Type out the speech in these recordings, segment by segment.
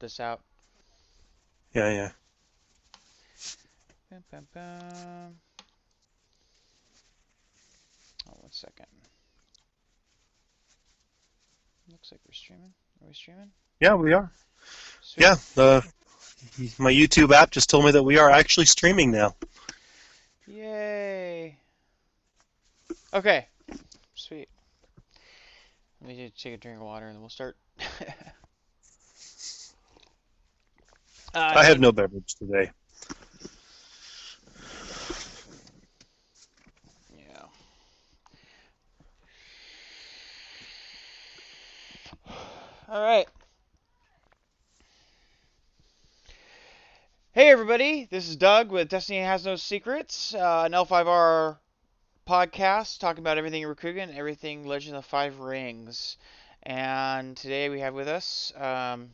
this out. Yeah, yeah. Bum, bum, bum. Oh, 1 second. Looks like we're streaming. Are we streaming? Yeah, we are. Sweet. Yeah, my YouTube app just told me that we are actually streaming now. Yay. Okay. Sweet. Let me just take a drink of water and then we'll start. I Hey. have no beverage today. Yeah. All right. Hey everybody, this is Doug with Destiny Has No Secrets, an L5R podcast talking about everything Rakugan and everything Legend of Five Rings. And today we have with us, again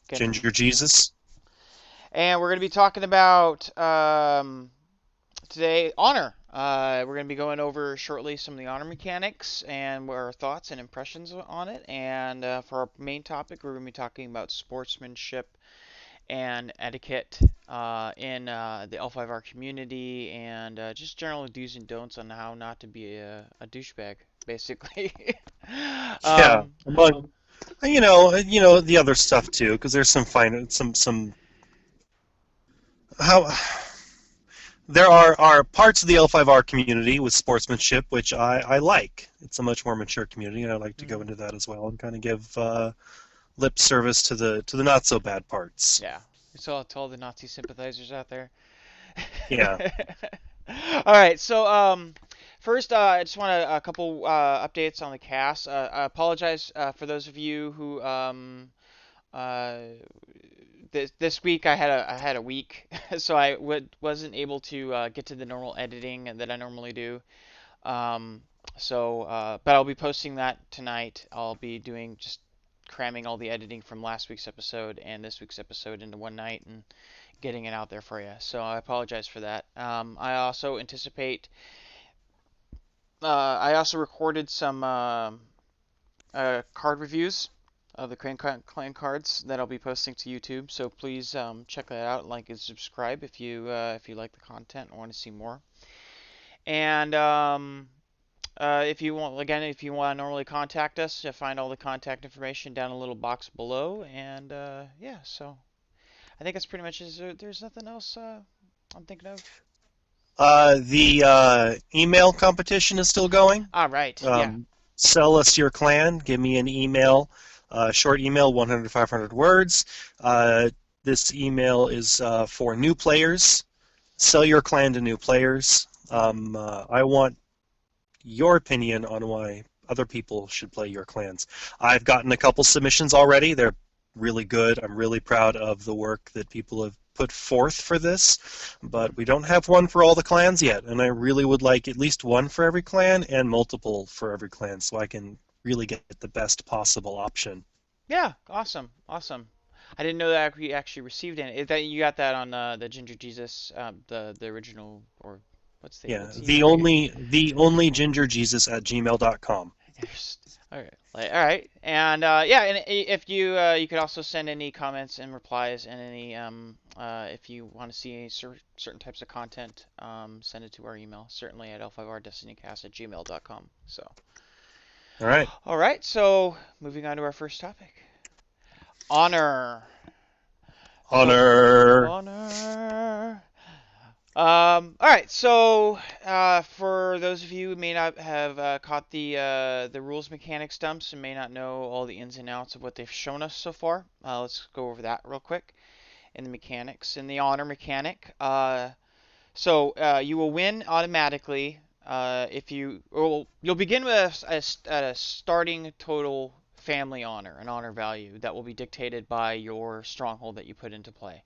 from, Ginger Jesus. and we're going to be talking about today honor. We're going to be going over shortly some of the honor mechanics and our thoughts and impressions on it. And for our main topic, we're going to be talking about sportsmanship and etiquette in the L5R community, and just general do's and don'ts on how not to be a douchebag, basically. Yeah, um, among the other stuff too, because there's some fine some how there are parts of the L5R community with sportsmanship which I like. It's a much more mature community, and I like to go mhm. into that as well and kind of give lip service to the not so bad parts. Yeah, to all the Nazi sympathizers out there. Yeah. All right, so first, I just want a couple updates on the cast. I apologize for those of you who uh, this week I had a week, so wasn't able to get to the normal editing that I normally do. Um, but I'll be posting that tonight. I'll be doing just cramming all the editing from last week's episode and this week's episode into one night and getting it out there for you. So I apologize for that. I also anticipate. I also recorded some card reviews of the Clan cards that I'll be posting to YouTube. So please check that out, like and subscribe if you like the content and want to see more. And if you want to normally contact us, you'll find all the contact information down in a little box below. And yeah, so I think that's pretty much it. There's nothing else I'm thinking of. The email competition is still going. All right, yeah. Um, Sell us your clan. Give me an email, short email, 100 to 500 words. This email is for new players. Sell your clan to new players. I want your opinion on why other people should play your clans. I've gotten a couple submissions already. They're really good. I'm really proud of the work that people have put forth for this, Hmm. but we don't have one for all the clans yet, and I really would like at least one for every clan and multiple for every clan so I can really get the best possible option. Yeah, awesome, awesome. I didn't know that we actually received it. Is that you got that on the Ginger Jesus, the original, or Yeah, what's the the email again? only the only gingerjesus at gmail.com. Yes. All right, and yeah, and if you could also send any comments and replies and any if you want to see any certain types of content, send it to our email, certainly at L5RDestinyCast at gmail.com. So, All right. all right, so moving on to our first topic, honor. So, Honor. honor. All right, so for those of you who may not have caught the rules mechanics dumps and may not know all the ins and outs of what they've shown us so far, let's go over that real quick in the mechanics. In the honor mechanic, you will win automatically if you'll begin with a starting total family honor, an honor value that will be dictated by your stronghold that you put into play.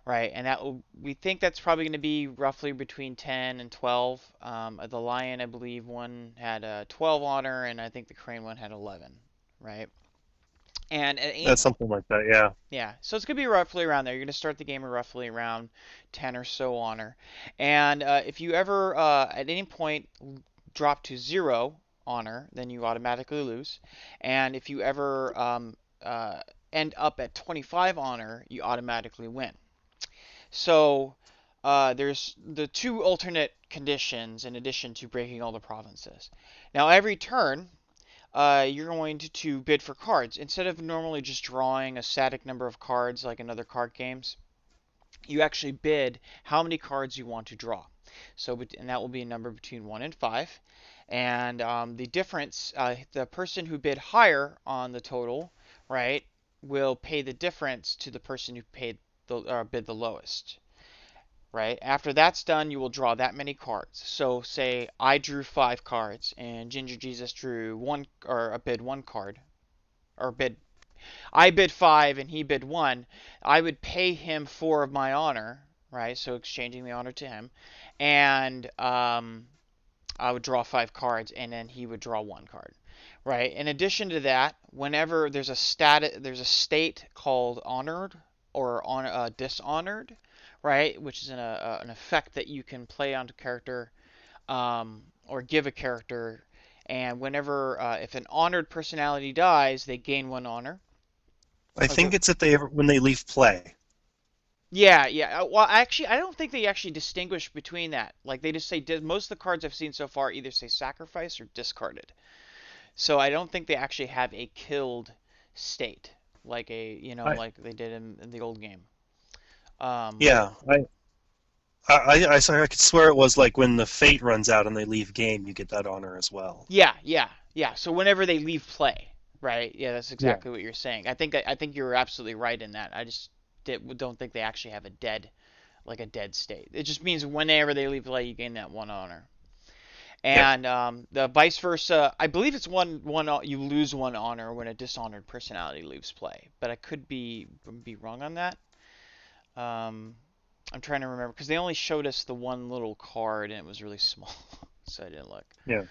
Right, and we think that's probably going to be roughly between 10 and 12. The lion, I believe, one had 12 honor, and I think the crane one had 11. Right, and at any That's point, something like that, yeah. yeah, so it's going to be roughly around there. You're going to start the game roughly around 10 or so honor, and if you ever at any point drop to 0 honor, then you automatically lose, and if you ever end up at 25 honor, you automatically win. So there's the two alternate conditions in addition to breaking all the provinces. Now every turn, you're going to bid for cards instead of normally just drawing a static number of cards like in other card games. You actually bid how many cards you want to draw. So, and that will be a number between 1 and 5. And the difference, the person who bid higher on the total, right, will pay the difference to the person who paid bid the lowest, right? After that's done, you will draw that many cards. So, say I drew 5 cards and Ginger Jesus drew one or a bid 1 card, or bid I bid 5 and he bid 1, I would pay him 4 of my honor, right? So exchanging the honor to him, and I would draw 5 cards, and then he would draw 1 card, right? In addition to that, whenever there's a state called honored or dishonored, right? Which is an effect that you can play onto character or give a character. And whenever if an honored personality dies, they gain 1 honor. I Like think it's if they ever, when they leave play. yeah, yeah. Well, actually, I don't think they actually distinguish between that. Like they just say most of the cards I've seen so far either say sacrifice or discarded. So I don't think they actually have a killed state like I like they did in the old game. Um, yeah, I could swear it was like when the fate runs out and they leave game, you get that honor as well. yeah, yeah, yeah. So whenever they leave play, right? Yeah, that's Yeah. exactly what you're saying. I think you're absolutely right in that. I just don't think they actually have a dead state. It just means whenever they leave play, you gain that 1 honor. Yeah. And the vice versa, I believe it's you lose 1 honor when a dishonored personality leaves play, but I could be wrong on that. Um, I'm trying to remember because they only showed us the one little card and it was really small, so I didn't look. Yeah.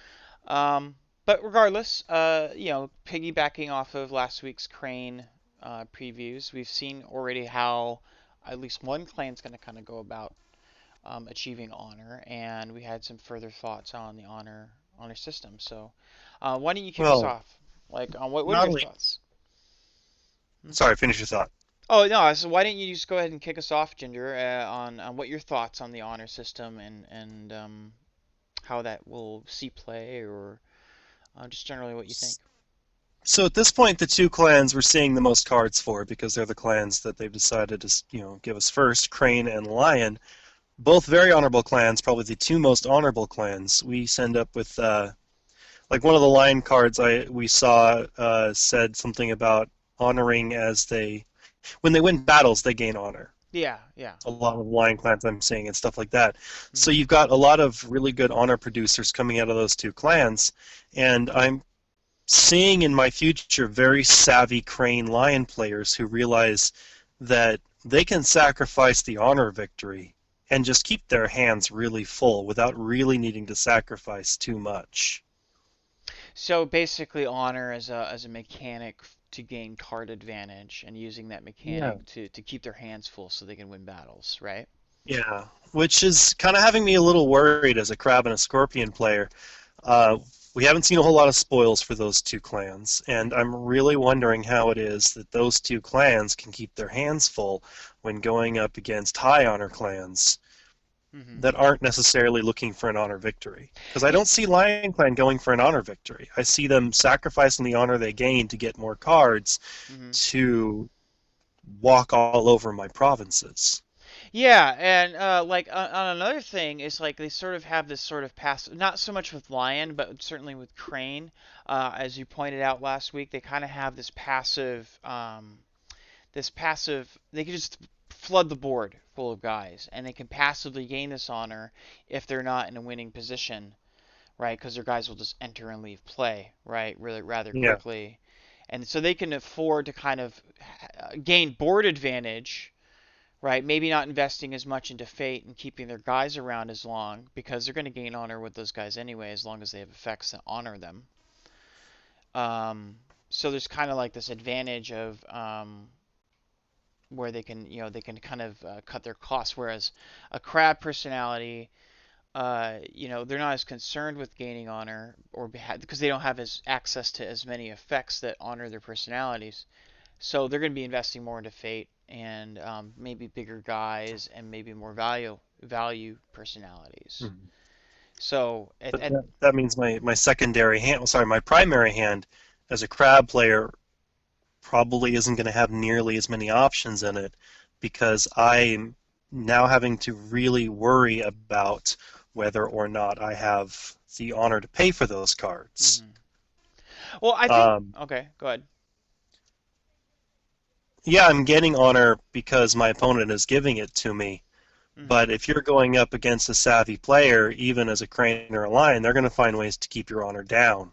Um, but regardless, piggybacking off of last week's Crane previews, we've seen already how at least one clan's going to kind of go about achieving honor, and we had some further thoughts on the honor system. So, why don't you kick us Well, off? Like, what are not your only. thoughts? Hmm? Sorry, finish your thought. Oh no, so why don't you just go ahead and kick us off, Ginger, on what your thoughts on the honor system and how that will see play, or just generally what you think. So at this point, the two clans we're seeing the most cards for because they're the clans that they've decided to, give us first, Crane and Lion. Both very honorable clans, probably the two most honorable clans. We end up with like one of the Lion cards we saw said something about honoring as when they win battles, they gain honor. Yeah, yeah. A lot of Lion clans I'm seeing and stuff like that. So Hmm. you've got a lot of really good honor producers coming out of those two clans, and I'm seeing in my future very savvy Crane Lion players who realize that they can sacrifice the honor victory and just keep their hands really full without really needing to sacrifice too much. So basically, honor as a mechanic to gain card advantage, and using that Yeah. mechanic to keep their hands full so they can win battles, right? Yeah, which is kind of having me a little worried as a crab and a scorpion player. Uh, we haven't seen a whole lot of spoils for those two clans, and I'm really wondering how it is that those two clans can keep their hands full when going up against high honor clans Hmm. that aren't necessarily looking for an honor victory. Because I Yeah. don't see Lion Clan going for an honor victory. I see them sacrificing the honor they gain to get more cards Hmm. to walk all over my provinces. Yeah, and like on another thing is like they sort of have this sort of passive, not so much with Lion, but certainly with Crane, as you pointed out last week, they kind of have this passive. They can just flood the board full of guys, and they can passively gain this honor if they're not in a winning position, right? Because their guys will just enter and leave play, right, really rather Yeah. quickly, and so they can afford to kind of gain board advantage, right? Maybe not investing as much into fate and keeping their guys around as long because they're going to gain honor with those guys anyway, as long as they have effects that honor them. Um, so there's kind of like this advantage of where they can kind of cut their costs, whereas a crab personality, they're not as concerned with gaining honor or because they don't have as access to as many effects that honor their personalities. So they're going to be investing more into Fate and maybe bigger guys and maybe more value personalities. Mhm. So But that means my secondary hand, sorry, my primary hand as a crab player probably isn't going to have nearly as many options in it because I'm now having to really worry about whether or not I have the honor to pay for those cards. mhm. Well, I think Um, okay, go ahead. yeah, I'm getting honor because my opponent is giving it to me. Mhm. But if you're going up against a savvy player, even as a crane or a lion, they're going to find ways to keep your honor down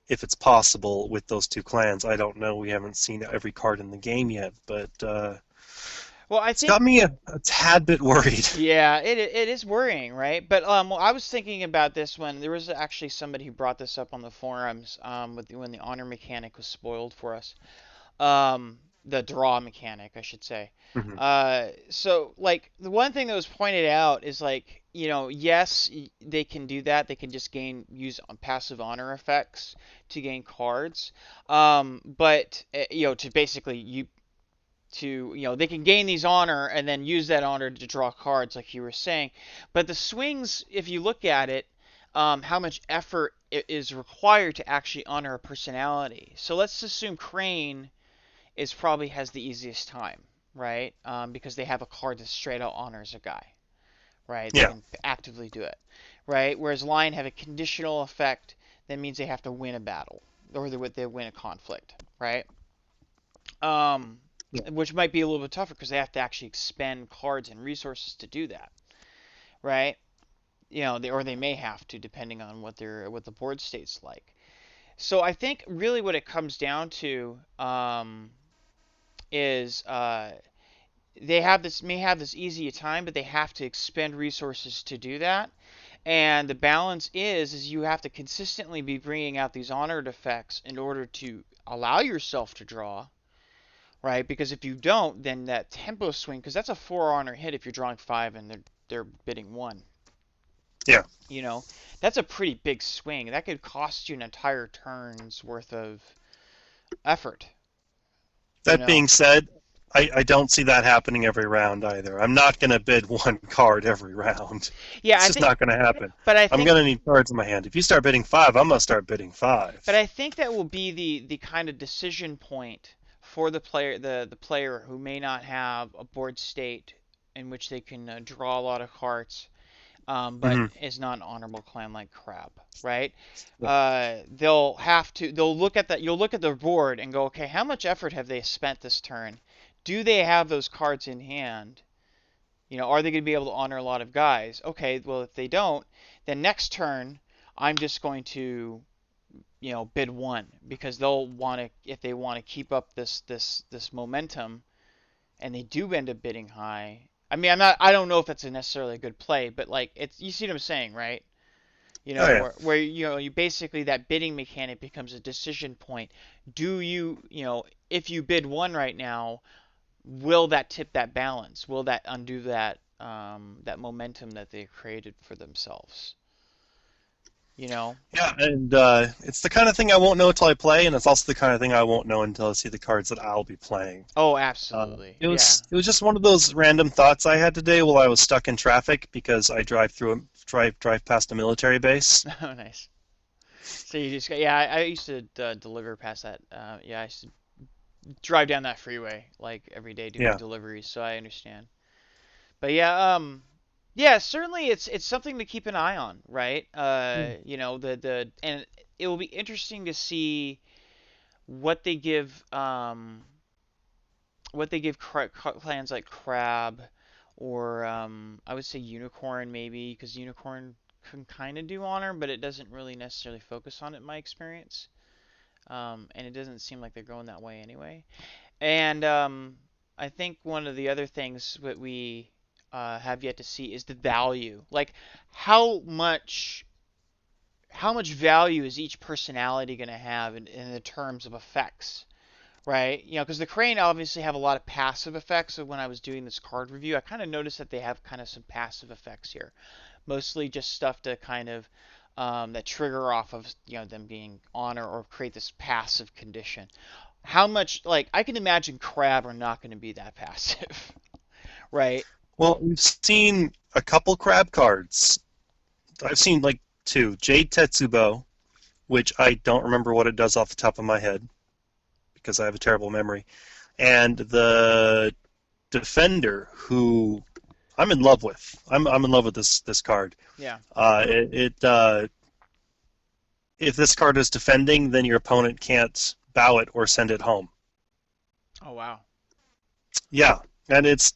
if it's possible with those two clans. I don't know. We haven't seen every card in the game yet, but Well, I it's think got me a tad bit worried. yeah, it is worrying, right? But well, I was thinking about this when there was actually somebody who brought this up on the forums with when the honor mechanic was spoiled for us. The draw mechanic, I should say. Mhm. So like the one thing that was pointed out is like, yes, they can do that. They can just use passive honor effects to gain cards. But to basically they can gain these honor and then use that honor to draw cards, like you were saying. But the swings, if you look at it, how much effort is required to actually honor a personality. So let's assume Crane is probably has the easiest time, right? Because they have a card that straight out honors a guy, right? They Yeah, can actively do it, right? Whereas Lion have a conditional effect that means they have to win a battle or they win a conflict, right? Um, yeah. which might be a little bit tougher because they have to actually expend cards and resources to do that, right? Or they may have to depending on what the board state's like. So I think really what it comes down to is they may have this easy time, but they have to expend resources to do that. And the balance is you have to consistently be bringing out these honored effects in order to allow yourself to draw, right? Because if you don't, then that tempo swing, because that's a 4 honor hit if you're drawing 5 and they're bidding 1. Yeah. You know, that's a pretty big swing. That could cost you an entire turn's worth of effort. You That know, being said, I don't see that happening every round either. I'm not going to bid one card every round. yeah, It's just not going to happen. but I I'm think, going to need cards in my hand. If you start bidding five, I'm going to start bidding but five. I think that will be the kind of decision point for the player who may not have a board state in which they can draw a lot of cards but Hmm. is not an honorable clan like Crab, right? Yeah. They'll look at that. You'll look at their board and go, okay, how much effort have they spent this turn? Do they have those cards in hand? Are they going to be able to honor a lot of guys? Okay, well, if they don't, then next turn, I'm just going to, bid 1 because they'll want to, if they want to keep up this momentum, and they do end up bidding high. I mean, I don't know if that's necessarily a good play, but like you see what I'm saying, right? Oh yeah. Where you basically that bidding mechanic becomes a decision point. Do if you bid 1 right now, will that tip that balance? Will that undo that momentum that they created for themselves? You know? Yeah, and it's the kind of thing I won't know until I play, and it's also the kind of thing I won't know until I see the cards that I'll be playing. Oh, absolutely. It Yeah. was just one of those random thoughts I had today while I was stuck in traffic because I drive past a military base. Oh, nice. So you just got, yeah. I used to deliver past that. Yeah, I used to drive down that freeway like every day doing Yeah. deliveries, so I understand. But yeah, yeah, certainly it's something to keep an eye on, right? The and it will be interesting to see what they give clans like Crab or I would say Unicorn maybe because Unicorn can kind of do honor, but it doesn't really necessarily focus on it in my experience. And it doesn't seem like they're going that way anyway. And I think one of the other things that we have yet to see is the value. Like how much how much value is each personality going to have in the terms of effects, right? Because the Crane obviously have a lot of passive effects. So when I was doing this card review, I kind of noticed that they have kind of some passive effects here, mostly just stuff to kind of that trigger off of them being honor or create this passive condition. How much, like, I can imagine crab are not going to be that passive, right? Well, we've seen a couple crab cards. I've seen like two. Jade Tetsubo, which I don't remember what it does off the top of my head because I have a terrible memory, and the Defender, who I'm in love with. I'm in love with this card. Yeah. If this card is defending, then your opponent can't bow it or send it home. Oh, wow. Yeah, and it's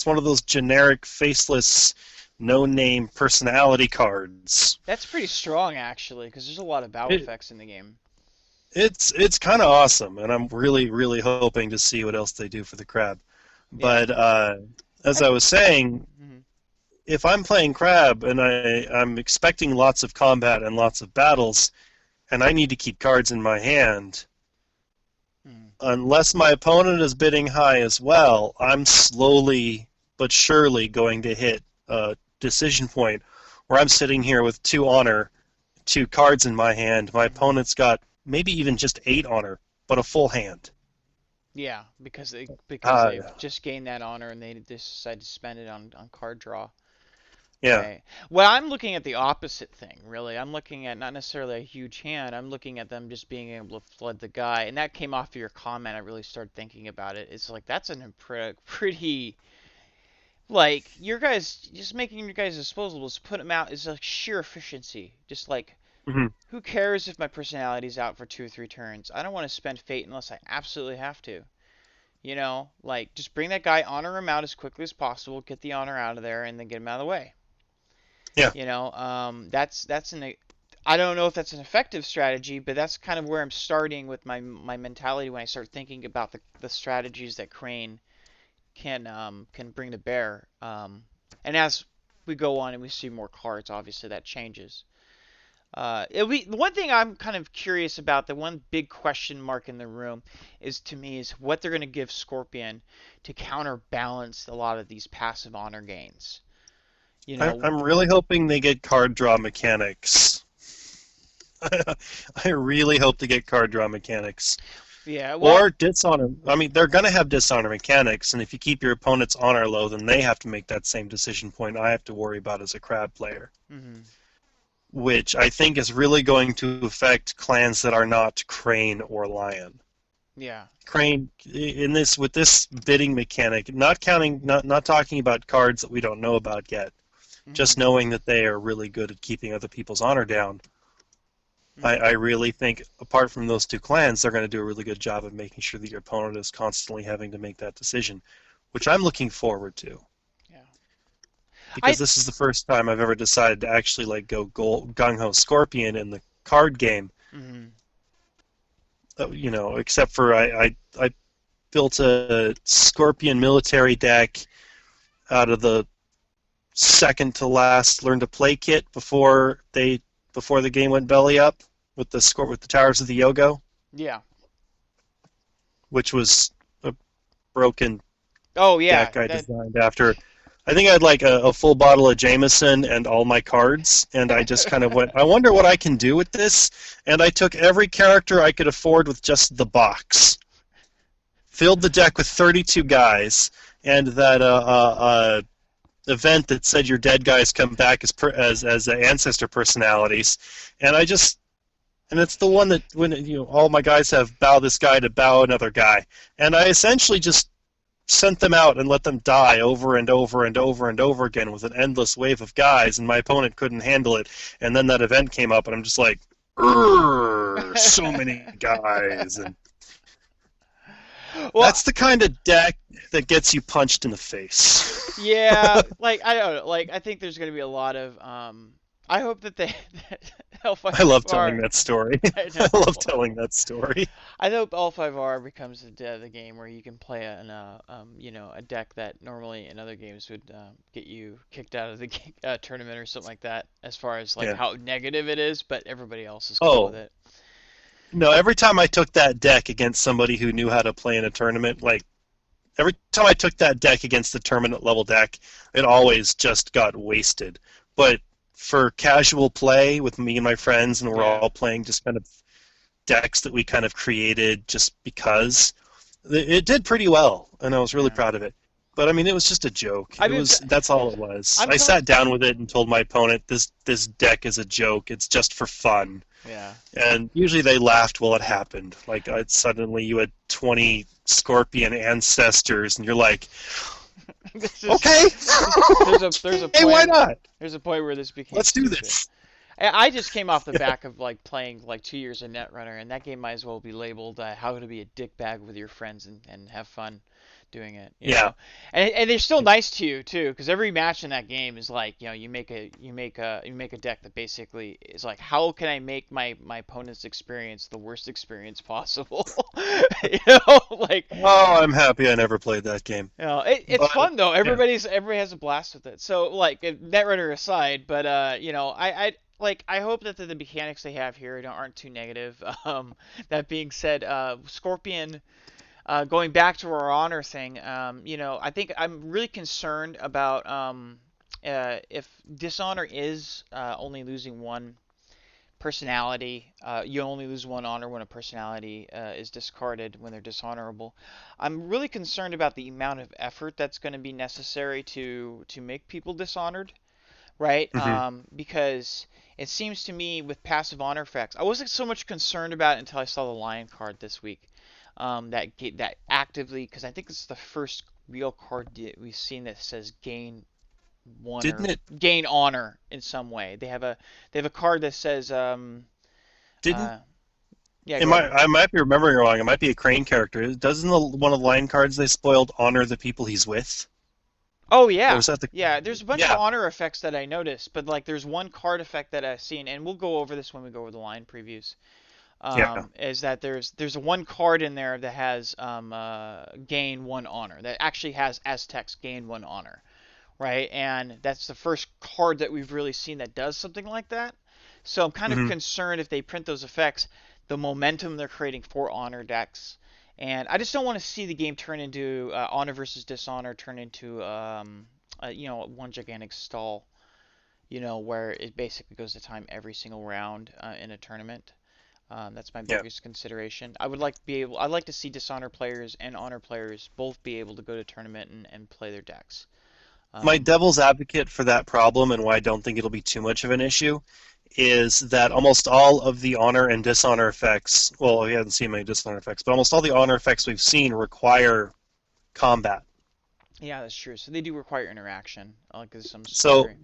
one of those generic, faceless, no-name personality cards. That's pretty strong, actually, because there's a lot of bow It, effects in the game. it's kind of awesome, and I'm really, really hoping to see what else they do for the crab. Yeah. But as I, I was saying, mhm, if I'm playing crab and I'm expecting lots of combat and lots of battles, and I need to keep cards in my hand, mhm. unless my opponent is bidding high as well, I'm slowly but surely going to hit a decision point where I'm sitting here with 2 honor, 2 cards in my hand. My Mhm. opponent's got maybe even just 8 honor, but a full hand. Yeah, because Uh, they've just gained that honor and they decide to spend it on card draw. yeah. Right. Well, I'm looking at the opposite thing, really. I'm looking at not necessarily a huge hand. I'm looking at them just being able to flood the guy. And that came off of your comment. I really started thinking about it. It's like that's pretty like your guys just making your guys disposables, put them out is like sheer efficiency. Just like Hmm. who cares if my personality's out for 2 or 3 turns? I don't want to spend fate unless I absolutely have to. Like just bring that guy, honor him out as quickly as possible, get the honor out of there, and then get him out of the way. Yeah. That's an I don't know if that's an effective strategy, but that's kind of where I'm starting with my mentality when I start thinking about the strategies that Crane can bring to bear. And as we go on and we see more cards, obviously that changes. The one thing I'm kind of curious about, the one big question mark in the room, is what they're going to give Scorpion to counterbalance a lot of these passive honor gains. You know, I'm really hoping they get card draw mechanics. I really hope to get card draw mechanics. yeah. Well, Or dishonor. I mean, they're going to have dishonor mechanics, and if you keep your opponent's honor low, then they have to make that same decision point I have to worry about as a crab player, mhm, which I think is really going to affect clans that are not Crane or Lion. yeah. Crane in this with this bidding mechanic, not talking about cards that we don't know about yet, just Mhm, knowing that they are really good at keeping other people's honor down. I mhm, really think, apart from those 2 clans, they're going to do a really good job of making sure that your opponent is constantly having to make that decision, which I'm looking forward to yeah. because I this is the first time I've ever decided to actually like go gung ho Scorpion in the card game. mhm, Except for I built a Scorpion military deck out of the second to last learn to play kit before the game went belly up with the Towers of the Yogo, yeah. which was a broken Oh yeah. deck I That designed after. I think I had like a full bottle of Jameson and all my cards, and I just kind of went, I wonder what I can do with this. And I took every character I could afford with just the box, filled the deck with 32 guys, and that event that said your dead guys come back as ancestor personalities, and it's the one that when all my guys have bow this guy to bow another guy, and I essentially just sent them out and let them die over and over and over and over again with an endless wave of guys, and my opponent couldn't handle it. And then that event came up, and I'm just like, so many guys, and well, that's the kind of deck that gets you punched in the face. yeah. Like I don't know. Like I think there's gonna be a lot of I hope that they that I love telling L5R. that story. I I love know. telling that story. I hope L5R becomes the game where you can play a deck that normally in other games would get you kicked out of the tournament or something like that, as far as like Yeah. how negative it is, but everybody else is cool with Oh, it. no, every time I took that deck against somebody who knew how to play in a tournament, like every time I took that deck against the tournament level deck, it always just got wasted. But for casual play with me and my friends, and we're Yeah. all playing just kind of decks that we kind of created just because. It did pretty well, and I was really Yeah. proud of it. But I mean, it was just a joke. I It mean, was that's all it was. I'm I telling. sat down with it and told my opponent, this deck is a joke. It's just for fun. Yeah. And usually they laughed while it happened. Like suddenly you had 20 Scorpion ancestors, and you're like, This is. okay, There's a hey, why point. not? There's a point where this became Let's do stupid. this. I just came off the back of like playing like 2 years of Netrunner, and that game might as well be labeled "How to Be a Dickbag with Your Friends and Have Fun Doing It." You Yeah. know, and they're still nice to you too, because every match in that game is like, you make a deck that basically is like, how can I make my opponent's experience the worst experience possible? you know, like Oh, I'm happy I never played that game. it's But fun though. yeah. Everybody has a blast with it. So like Netrunner aside, but I hope that the mechanics they have here aren't too negative. That being said, Scorpion, going back to our honor thing, I think I'm really concerned about if Dishonor is only losing one personality. You only lose one honor when a personality is discarded when they're dishonorable. I'm really concerned about the amount of effort that's going to be necessary to make people dishonored, right? Hmm. Because it seems to me with passive honor effects, I wasn't so much concerned about it until I saw the Lion card this week. That actively, because I think this is the first real card that we've seen that says gain one Didn't or it? gain honor in some way. They have a card that says Didn't uh yeah, It go ahead. might, I might be remembering wrong. It might be a Crane character. Doesn't one of the line cards they spoiled honor the people he's with? Oh Or yeah. was that the? Yeah, there's a bunch of Yeah, honor effects that I noticed, but like there's one card effect that I've seen, and we'll go over this when we go over the line previews. yeah. Is that there's a one card in there that has gain one honor, that actually has as text gain one honor, right? And that's the first card that we've really seen that does something like that. So I'm kind of Hmm. concerned if they print those effects, the momentum they're creating for honor decks. And I just don't want to see the game turn into honor versus dishonor turn into one gigantic stall, where it basically goes to time every single round in a tournament. That's my Yeah. biggest consideration. I'd like to see dishonor players and honor players both be able to go to tournament and play their decks. My Um, devil's advocate for that problem and why I don't think it'll be too much of an issue is that almost all of the honor and dishonor effects, well, we haven't seen many dishonor effects, but almost all the honor effects we've seen require combat. Yeah, that's true. So they do require interaction, like there's some So degree.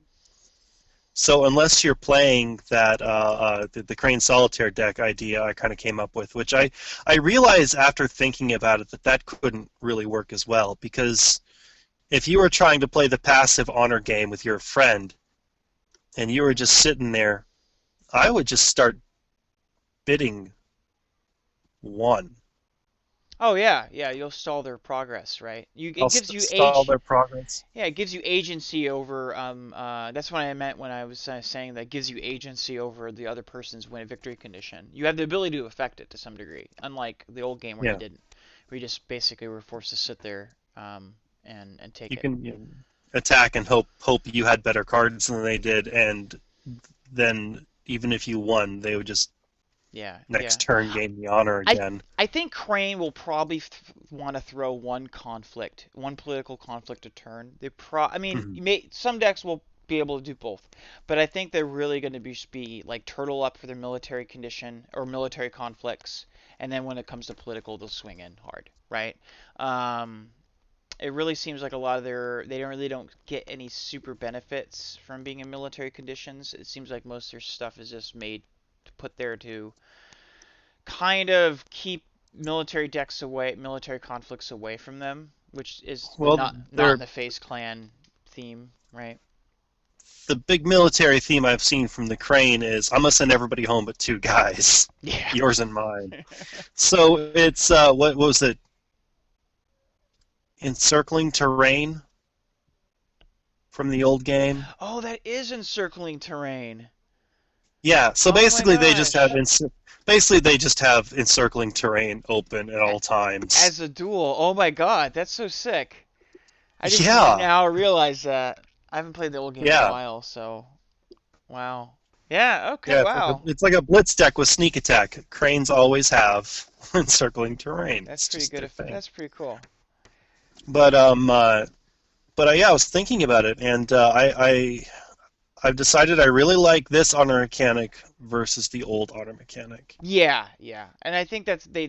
So unless you're playing the Crane Solitaire deck idea I kind of came up with, which I realized after thinking about it that that couldn't really work as well, because if you were trying to play the passive honor game with your friend and you were just sitting there, I would just start bidding one. Oh yeah, yeah. You'll stall their progress, right? I'll It gives you stall age. their progress. Yeah, it gives you agency over. That's what I meant when I was saying that gives you agency over the other person's win victory condition. You have the ability to affect it to some degree, unlike the old game where you Yeah, didn't, where you just basically were forced to sit there and take you it. can attack and hope you had better cards than they did, and then even if you won, they would just Yeah, yeah. next turn gain the honor I again. I think Crane will probably want to throw one political conflict a turn. I mean, Mhm. some decks will be able to do both, but I think they're really going to be like turtle up for their military condition or military conflicts, and then when it comes to political, they'll swing in hard, right? Um, it really seems like a lot of they don't get any super benefits from being in military conditions. It seems like most of their stuff is just made to put there to kind of keep military conflicts away from them, which is the Well, not in they're the Face Clan theme, right? the big military theme I've seen from the Crane is I'm gonna send everybody home but two guys, Yeah. yours and mine. So it's what was it? Encircling terrain from the old game. Oh, that is encircling terrain. Yeah. So Oh my basically gosh. they just have encircling terrain open at all times. As a duel. Oh my god, that's so sick. I just Yeah. now realize that. I haven't played the old game in a Yeah. while, so wow. Yeah. Okay. Yeah, Wow. it's like a blitz deck with sneak attack. Cranes always have when circling terrain. That's It's pretty just good. their thing. That's pretty cool. But yeah, I was thinking about it, and I've decided I really like this honor mechanic versus the old honor mechanic. Yeah, yeah, and I think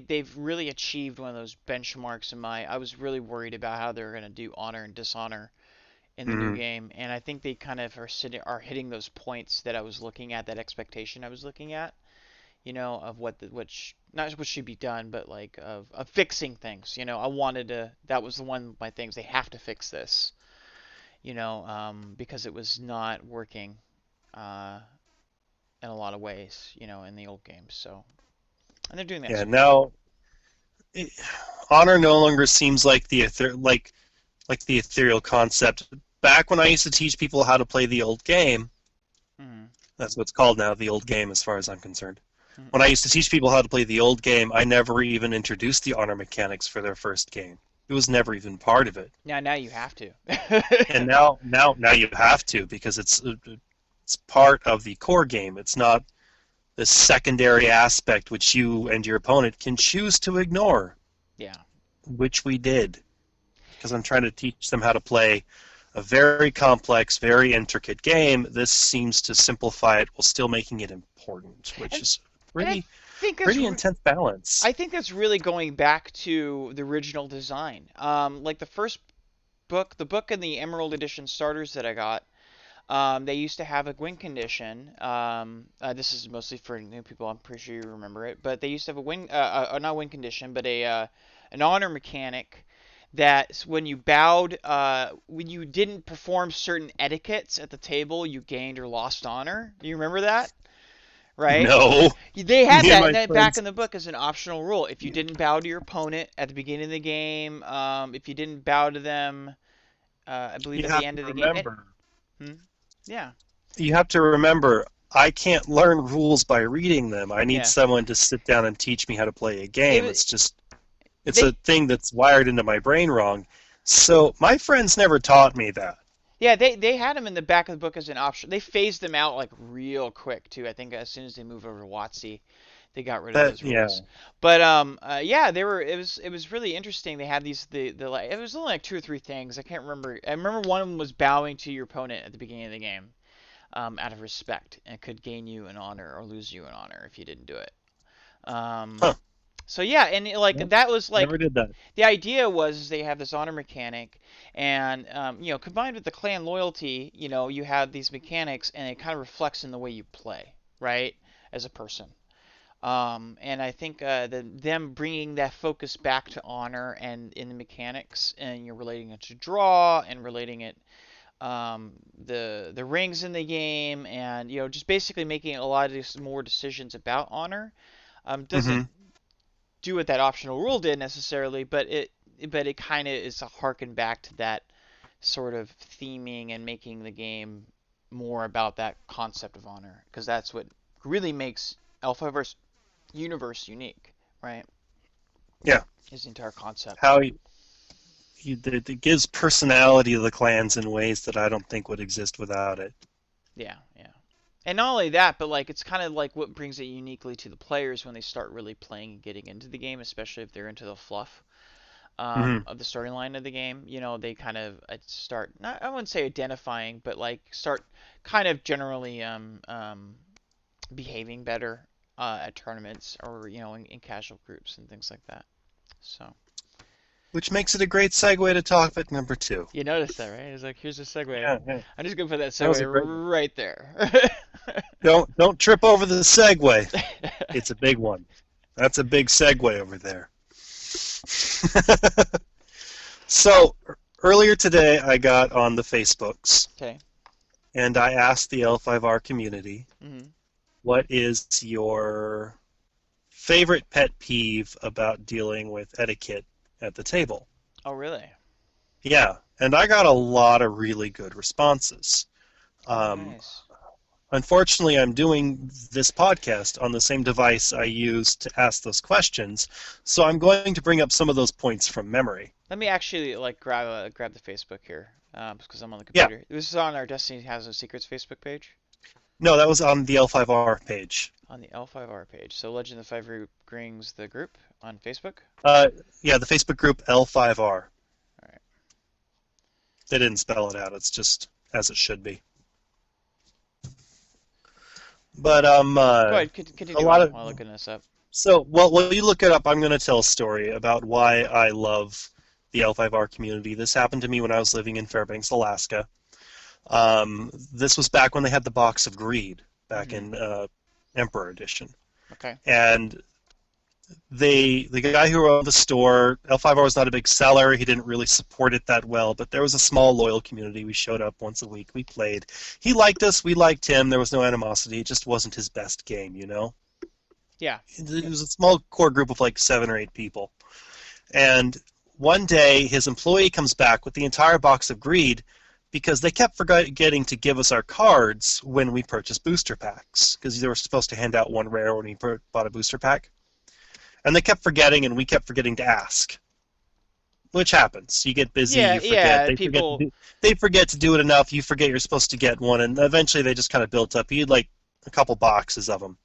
they've really achieved one of those benchmarks in my. I was really worried about how they're gonna do honor and dishonor in the new Hmm. game, and I think they kind of are hitting those points that I was looking at, that expectation I was looking at, of not what should be done, but like of fixing things. I wanted to. That was the one of my things. They have to fix this, because it was not working uh, in a lot of ways, in the old games. So, and they're doing that Yeah, so far. now it, honor no longer seems like like the ethereal concept. Back when I used to teach people how to play the old game, Hmm. that's what it's called now, the old game, as far as I'm concerned. Hmm. When I used to teach people how to play the old game, I never even introduced the honor mechanics for their first game. It was never even part of it. Now you have to. And now you have to because it's part of the core game. It's not the secondary aspect which you and your opponent can choose to ignore, Yeah. which we did. Because I'm trying to teach them how to play a very complex, very intricate game. This seems to simplify it while still making it important, which And is and I pretty think that's pretty intense balance. I think that's really going back to the original design. Like the first book, the book in the Emerald Edition starters that I got, they used to have a win condition. This is mostly for new people. I'm pretty sure you remember it, but they used to have a win, not win condition, but a an honor mechanic that when you didn't perform certain etiquettes at the table, you gained or lost honor. Do you remember that? Right? No, They had me and that, my and then back friends, in the book as an optional rule. If you didn't bow to your opponent at the beginning of the game, if you didn't bow to them, I believe you at the have to end of the game, remember. hmm, yeah, You have to remember. I can't learn rules by reading them. I need yeah, someone to sit down and teach me how to play a it game. was It's a they thing that's wired into my brain wrong. So my friends never taught me that. yeah they had them in the back of the book as an option. They phased them out like real quick too. I think as soon as they moved over to WotC, they got rid of That those yeah. rules. But yeah, they were. It was really interesting. They had the like it was only like two or three things. I can't remember. I remember one of them was bowing to your opponent at the beginning of the game, out of respect, and could gain you an honor or lose you an honor if you didn't do it. Um, Huh. so yeah, and like Nope, that was like never did that. the idea was they have this honor mechanic, and combined with the clan loyalty, you have these mechanics, and it kind of reflects in the way you play, right, as a person. And I think them bringing that focus back to honor and in the mechanics, and you're relating it to draw and relating it the rings in the game, and just basically making a lot of these more decisions about honor. Doesn't Hmm. do what that optional rule did necessarily, but it kind of is a harken back to that sort of theming and making the game more about that concept of honor, because that's what really makes L5R universe unique, right? Yeah. Is the entire concept. How it gives personality to the clans in ways that I don't think would exist without it. Yeah, yeah. And not only that, but like it's kind of like what brings it uniquely to the players when they start really playing and getting into the game, especially if they're into the fluff Hmm. of the storyline of the game. They kind of start not I wouldn't say identifying, but like start kind of generally behaving better at tournaments or in casual groups and things like that. So Which makes it a great segue to topic number two. you noticed that, right? It's like here's a segue. Yeah, yeah. I'm just gonna put that That was a segue great one. right there. Don't trip over the segue. It's a big one. That's a big segue over there. So earlier today, I got on the Facebooks Okay. and I asked the L5R community, Hmm. what is your favorite pet peeve about dealing with etiquette at the table? Oh, really? Yeah, and I got a lot of really good responses. Oh, Um, nice. Unfortunately, I'm doing this podcast on the same device I used to ask those questions, so I'm going to bring up some of those points from memory. Let me actually like grab the Facebook here, because I'm on the Yeah, computer. This is on our Destiny Has No Secrets Facebook page. No, that was on the L5R page. On the L5R page. So Legend of the Five Rings, the group on Facebook. Uh, yeah, the Facebook group L5R. All right. They didn't spell it out. It's just as it should be. But Go ahead. a Continue lot on of while looking this up. so well, while you look it up, I'm going to tell a story about why I love the L5R community. This happened to me when I was living in Fairbanks, Alaska. This was back when they had the Box of Greed, back Hmm. in Emperor Edition, Okay. and the guy who owned the store, L5R was not a big seller. He didn't really support it that well, but there was a small loyal community. We showed up once a week. We played. He liked us. We liked him. There was no animosity. It just wasn't his best game, you know? Yeah. It was a small core group of like 7 or 8 people. And one day, his employee comes back with the entire box of greed because they kept forgetting to give us our cards when we purchased booster packs because they were supposed to hand out one rare when we bought a booster pack. And they kept forgetting, and we kept forgetting to ask, which happens. You get busy, Yeah. you forget. Yeah. People. They forget to do it enough. You forget you're supposed to get one, and eventually they just kind of built up. He had like a couple boxes of them,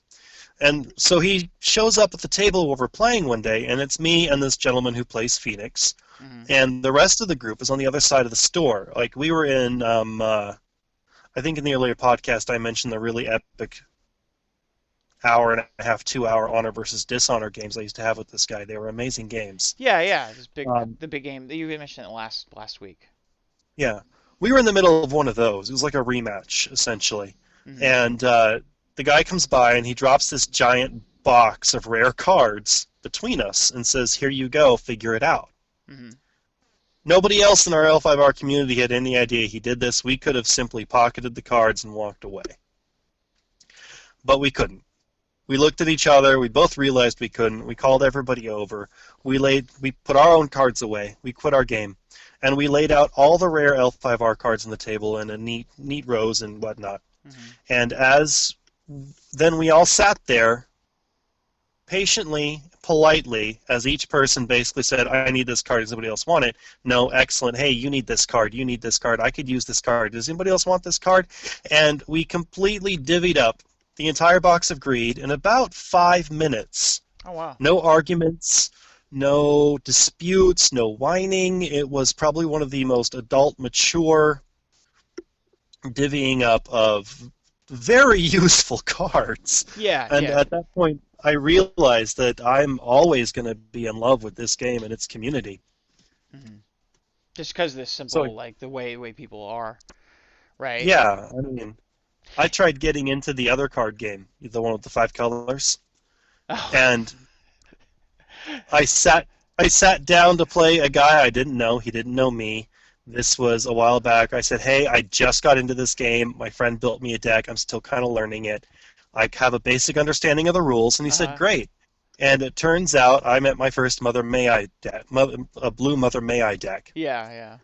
and so he shows up at the table where we're playing one day, and it's me and this gentleman who plays Phoenix, Hmm. and the rest of the group is on the other side of the store. Like we were in, I think in the earlier podcast I mentioned the really epic hour and a half, 2 hour honor versus dishonor games I used to have with this guy. They were amazing games. Yeah. Yeah. This big. Um, The big game. You mentioned it last week. yeah, we were in the middle of one of those. It was like a rematch essentially, Hmm. and the guy comes by and he drops this giant box of rare cards between us and says, "Here you go, figure it out." Hmm. Nobody else in our L5R community had any idea he did this. We could have simply pocketed the cards and walked away, but we couldn't. We looked at each other. We both realized we couldn't. We called everybody over. We put our own cards away. We quit our game, and we laid out all the rare L5R cards on the table in a neat rows and whatnot. Hmm. And as then we all sat there patiently, politely, as each person basically said, "I need this card. Does anybody else want it?" "No." "Excellent." "Hey, you need this card. You need this card. I could use this card. Does anybody else want this card?" And we completely divvied up the entire box of greed in about 5 minutes. Oh wow. No arguments, no disputes, no whining. It was probably one of the most adult, mature divvying up of very useful cards. Yeah. And Yeah. at that point, I realized that I'm always going to be in love with this game and its community. Hmm. Just because of the So, simple, like the way people are, right? yeah, I mean, I tried getting into the other card game, the one with the 5 colors, Oh. and I sat I sat down to play a guy I didn't know. He didn't know me. This was a while back. I said, "Hey, I just got into this game. My friend built me a deck. I'm still kind of learning it. I have a basic understanding of the rules." And he said, Uh-huh. "Great." And it turns out I met my first Mother May I deck, a blue Mother May I deck. Yeah. Yeah.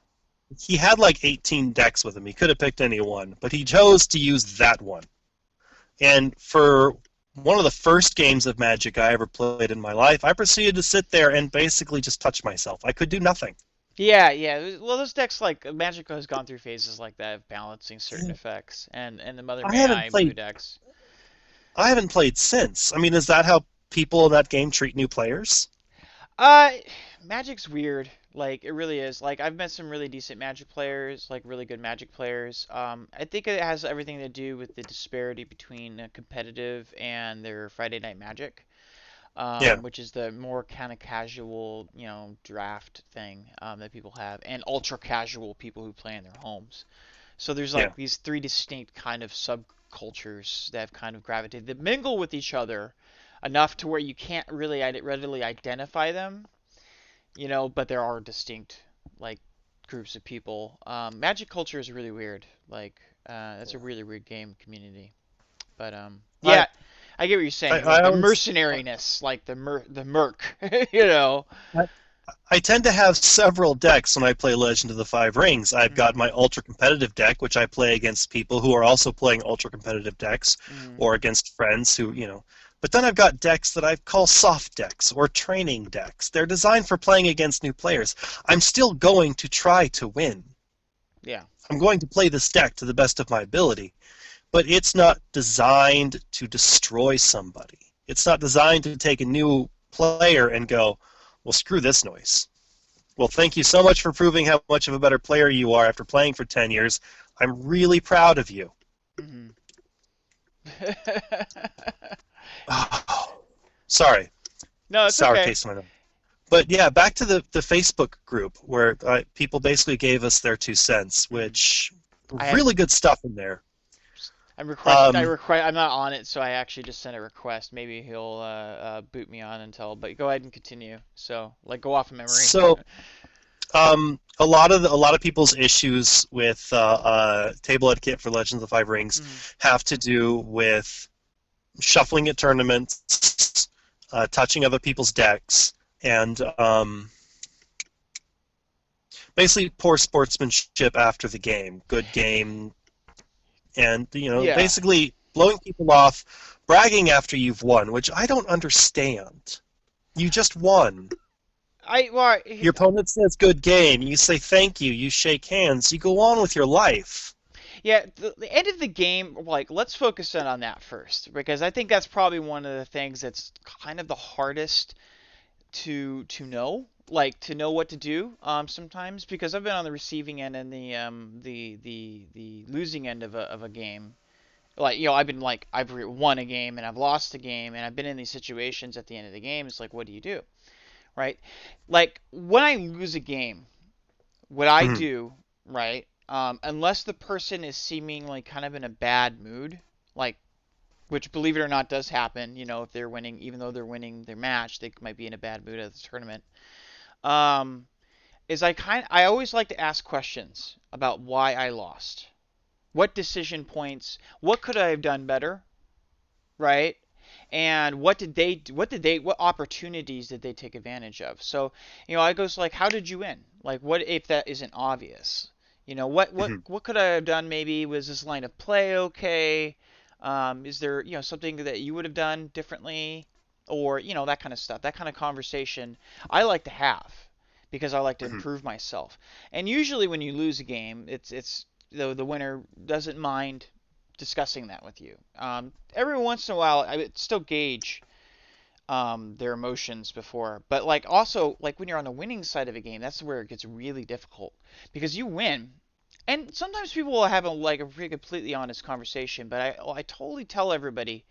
He had like 18 decks with him. He could have picked any one, but he chose to use that one. And for one of the first games of Magic I ever played in my life, I proceeded to sit there and basically just touch myself. I could do nothing. Yeah, yeah. Well, those decks like Magic has gone through phases like that of balancing certain effects, and the Mother I May haven't I blue played decks. I haven't played since. I mean, is that how people in that game treat new players? Uh, Magic's weird. Like it really is. Like I've met some really decent Magic players, like really good Magic players. I think it has everything to do with the disparity between competitive and their Friday Night Magic. Yeah, Which is the more kind of casual, draft thing that people have, and ultra casual people who play in their homes. So there's yeah. like these three distinct kind of subcultures that have kind of gravitated that mingle with each other enough to where you can't really readily identify them, but there are distinct like groups of people. Magic culture is really weird. Like it's a really weird game community. But I yeah, I get what you're I, saying. Like I the always mercenariness, like the merc, you know. I, I tend to have several decks when I play Legend of the Five Rings. I've got Hmm. my ultra competitive deck, which I play against people who are also playing ultra competitive decks, Hmm. or against friends who. But then I've got decks that I call soft decks or training decks. They're designed for playing against new players. I'm still going to try to win. Yeah. I'm going to play this deck to the best of my ability. but it's not designed to destroy somebody. It's not designed to take a new player and go, well, screw this noise. Well, thank you so much for proving how much of a better player you are after playing for 10 years. I'm really proud of you. Hmm. Oh, sorry. No, it's Sour okay. taste in my mouth. But yeah, back to the Facebook group where people basically gave us their 2 cents, Hmm. which I had really good stuff in there. I'm request. I Um, request. I'm not on it, so I actually just sent a request. Maybe he'll boot me on until. But go ahead and continue. So like, go off of memory. so a lot of people's issues with table etiquette for Legends of the Five Rings Hmm. have to do with shuffling at tournaments, touching other people's decks, and basically poor sportsmanship after the game. Good game, and Yeah. basically blowing people off, bragging after you've won, which I don't understand. You just won. Well, Your opponent says good game. You say thank you. You shake hands. You go on with your life. yeah. The end of the game. Like, let's focus in on that first, because I think that's probably one of the things that's kind of the hardest to know. Like to know what to do sometimes because I've been on the receiving end and the losing end of a game. Like I've been like I've won a game and I've lost a game and I've been in these situations at the end of the game. It's like, what do you do, right? Like when I lose a game, what I Mhm, do, right? Unless the person is seemingly kind of in a bad mood, like which believe it or not does happen. If they're winning, even though they're winning their match, they might be in a bad mood at the tournament. Um, I always like to ask questions about why I lost. What decision points? What could I have done better? Right? And what opportunities did they take advantage of? So, I goes like, how did you win? Like, what if that isn't obvious? What what mhm, what could I have done? Maybe was this line of play okay? Is there something that you would have done differently, or that kind of stuff, that kind of conversation I like to have because I like to mhm, improve myself. And usually when you lose a game, it's the winner doesn't mind discussing that with you. Every once in a while, I would still gauge their emotions before, but like also like when you're on the winning side of a game, that's where it gets really difficult because you win, and sometimes people will have a pretty completely honest conversation. But I totally tell everybody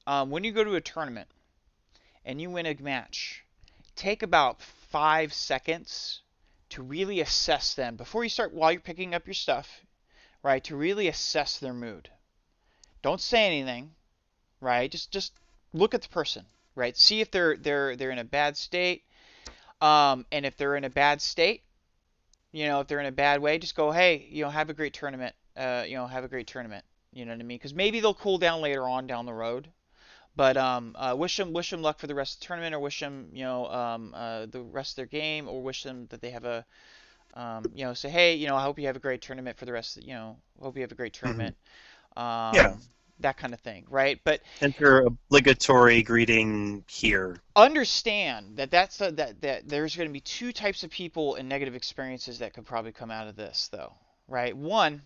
when you go to a tournament and you win a match, take about 5 seconds to really assess them before you start while you're picking up your stuff, right? To really assess their mood. Don't say anything, right? Just look at the person, right? See if they're in a bad state. And if they're in a bad state, if they're in a bad way, just go, hey, have a great tournament. Have a great tournament. You know what I mean? Because maybe they'll cool down later on down the road. But wish them luck for the rest of the tournament, or wish them the rest of their game, or wish them that they have a say, hey, I hope you have a great tournament for the rest. Hope you have a great mhm. tournament. Yeah, That kind of thing, right? But enter obligatory greeting here. understand that there's going to be two types of people and negative experiences that could probably come out of this, though, right? One,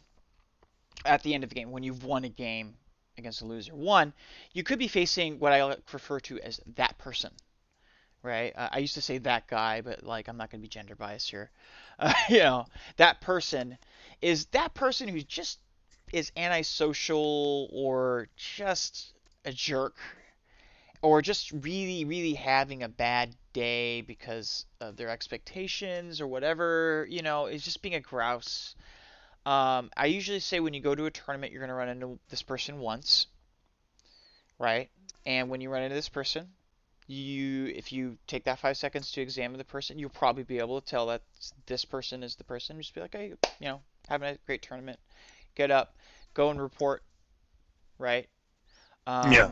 at the end of the game, when you've won a game against a loser, one, you could be facing what I refer to as that person, right? I used to say that guy, but like I'm not going to be gender biased here. That person is that person who just is antisocial or just a jerk or just really, really having a bad day because of their expectations or whatever, is just being a grouse. I usually say when you go to a tournament, you're going to run into this person once, right? And when you run into this person, if you take that 5 seconds to examine the person, you'll probably be able to tell that this person is the person. Just be like, hey, having a great tournament. Get up, go and report, right? Yeah.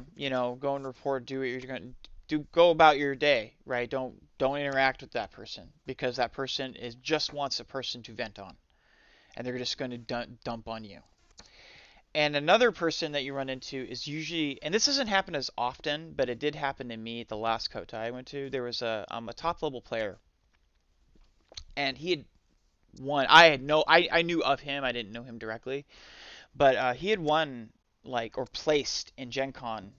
Go and report, do what you're going to do, go about your day, right? Don't interact with that person because that person is just wants a person to vent on, and they're just going to dump on you. And another person that you run into is usually, and this doesn't happen as often, but it did happen to me at the last Kota I went to. There was a top level player, and he had won. I had no, I knew of him. I didn't know him directly, But he had won like or placed in Gen Con,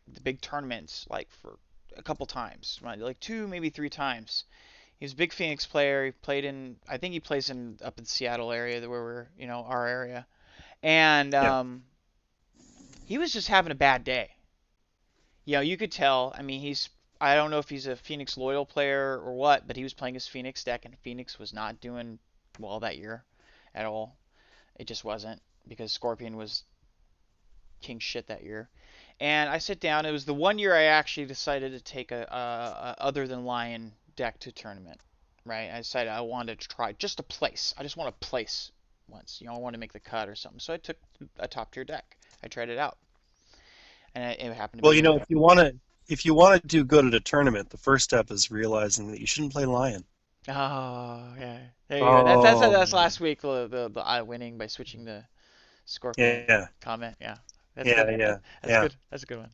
the big tournaments, like for a couple times, right? Like two, maybe three times. He was a big Phoenix player. He played in, I think he plays in up in the Seattle area, where we're, our area. And Yeah. he was just having a bad day. You could tell. I mean, I don't know if he's a Phoenix loyal player or what, but he was playing his Phoenix deck, and Phoenix was not doing well that year at all. It just wasn't because Scorpion was king shit that year. And I sit down. It was the one year I actually decided to take a other than Lion deck to tournament. Right? I decided I wanted to try just a place. I just want to place once. I want to make the cut or something. So I took a top tier deck. I tried it out, and it happened to Well, be if you want to do good at a tournament, the first step is realizing that you shouldn't play lion. Oh, yeah. There you go. Oh, That's last week the I winning by switching to Scorpion yeah, comment. Yeah, that's yeah, good. yeah, That's yeah. good. That's a good one.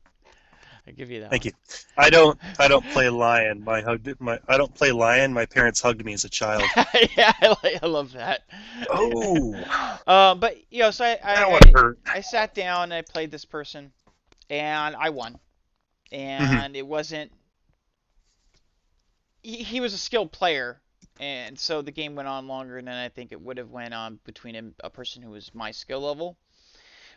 I give you that Thank one. you. I don't play lion. I don't play lion. My parents hugged me as a child. Yeah, I love that. Oh, But so that one hurt. I sat down and I played this person and I won. Hmm. And it wasn't he was a skilled player, and so the game went on longer than I think it would have went on between a person who was my skill level.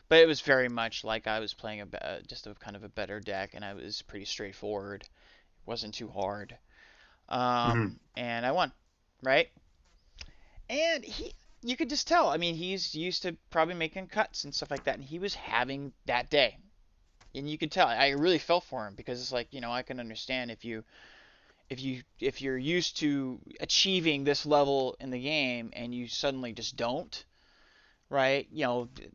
But it was very much like I was playing just a kind of a better deck, and I was pretty straightforward. It wasn't too hard, Hmm. and I won, right? And you could just tell. I mean, he's used to probably making cuts and stuff like that, and he was having that day, and you could tell. I really felt for him because it's like I can understand if you're used to achieving this level in the game and you suddenly just don't, right?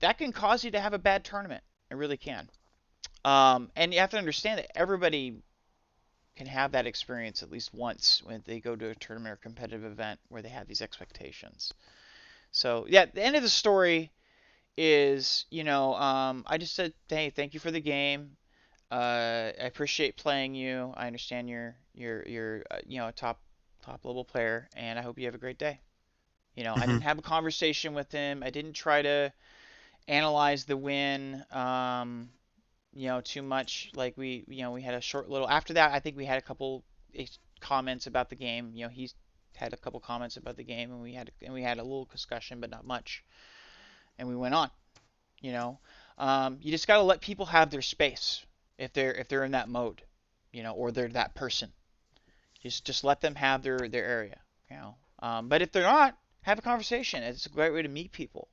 That can cause you to have a bad tournament. It really can. And you have to understand that everybody can have that experience at least once when they go to a tournament or competitive event where they have these expectations. So yeah, the end of the story is, I just said, hey, thank you for the game. I appreciate playing you. I understand you're a top level player, and I hope you have a great day. I Hmm. didn't have a conversation with him. I didn't try to analyze the win, too much. Like we had a short little. After that, I think we had a couple comments about the game. He's had a couple comments about the game, and we had a little discussion, but not much. And we went on. You know, you just gotta let people have their space if they're in that mode, or they're that person. Just let them have their area. But if they're not, have a conversation. It's a great way to meet people.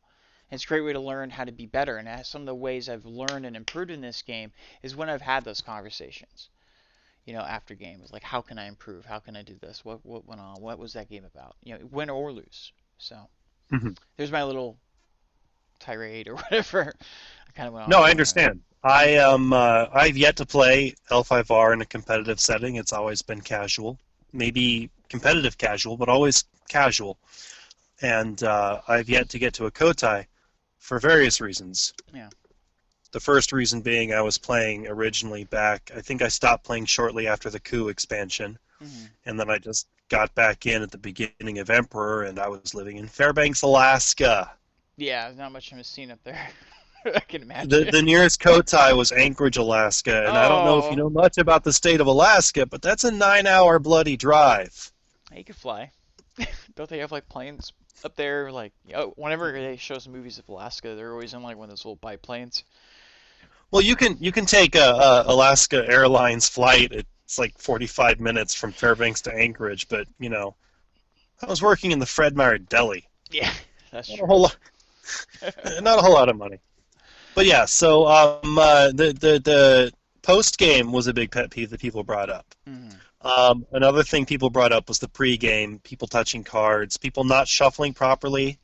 It's a great way to learn how to be better. And some of the ways I've learned and improved in this game is when I've had those conversations. After games, like how can I improve? How can I do this? What went on? What was that game about? Win or lose. So Hmm. there's my little tirade or whatever. I kind of went on No, I for there. understand. I've yet to play L5R in a competitive setting. It's always been casual, maybe competitive casual, but always casual. And I've yet to get to a Kotai for various reasons. Yeah. The first reason being I was playing originally back. I think I stopped playing shortly after the Coup expansion, Hmm. and then I just got back in at the beginning of Emperor, and I was living in Fairbanks, Alaska. Yeah, there's not much of a scene up there. I can The imagine. the nearest Kotai was Anchorage, Alaska, and I don't know if you Oh, know much about the state of Alaska, but that's a 9 hour bloody drive. you could fly. Don't they have like planes up there? Like, whenever they show some movies of Alaska, they're always in like one of those little biplanes. Well, you can take a Alaska Airlines flight. It's like 45 minutes from Fairbanks to Anchorage, but I was working in the Fred Meyer Deli. Yeah, that's Not a true. whole lot, not a whole lot of money. But yeah, so the post game was a big pet peeve that people brought up. Hmm. Another thing people brought up was the pre-game, people touching cards, people not shuffling properly.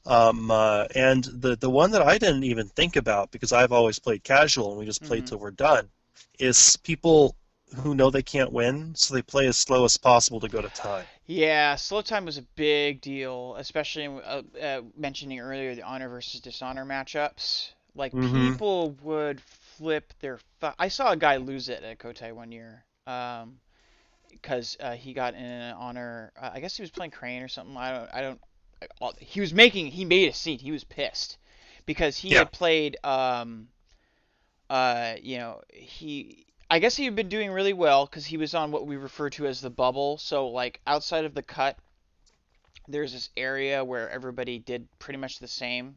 And the one that I didn't even think about because I've always played casual and we just play Hmm. till we're done is people who know they can't win, so they play as slow as possible to go to time. Yeah, slow time was a big deal, especially mentioning earlier the honor versus dishonor matchups. Like Hmm. people would flip their. I saw a guy lose it at Kotai one year. Because he got in an honor. I guess he was playing Crane or something. I don't. He made a scene. He was pissed because he Yeah. had played I guess he had been doing really well because he was on what we refer to as the bubble. So like outside of the cut, there's this area where everybody did pretty much the same,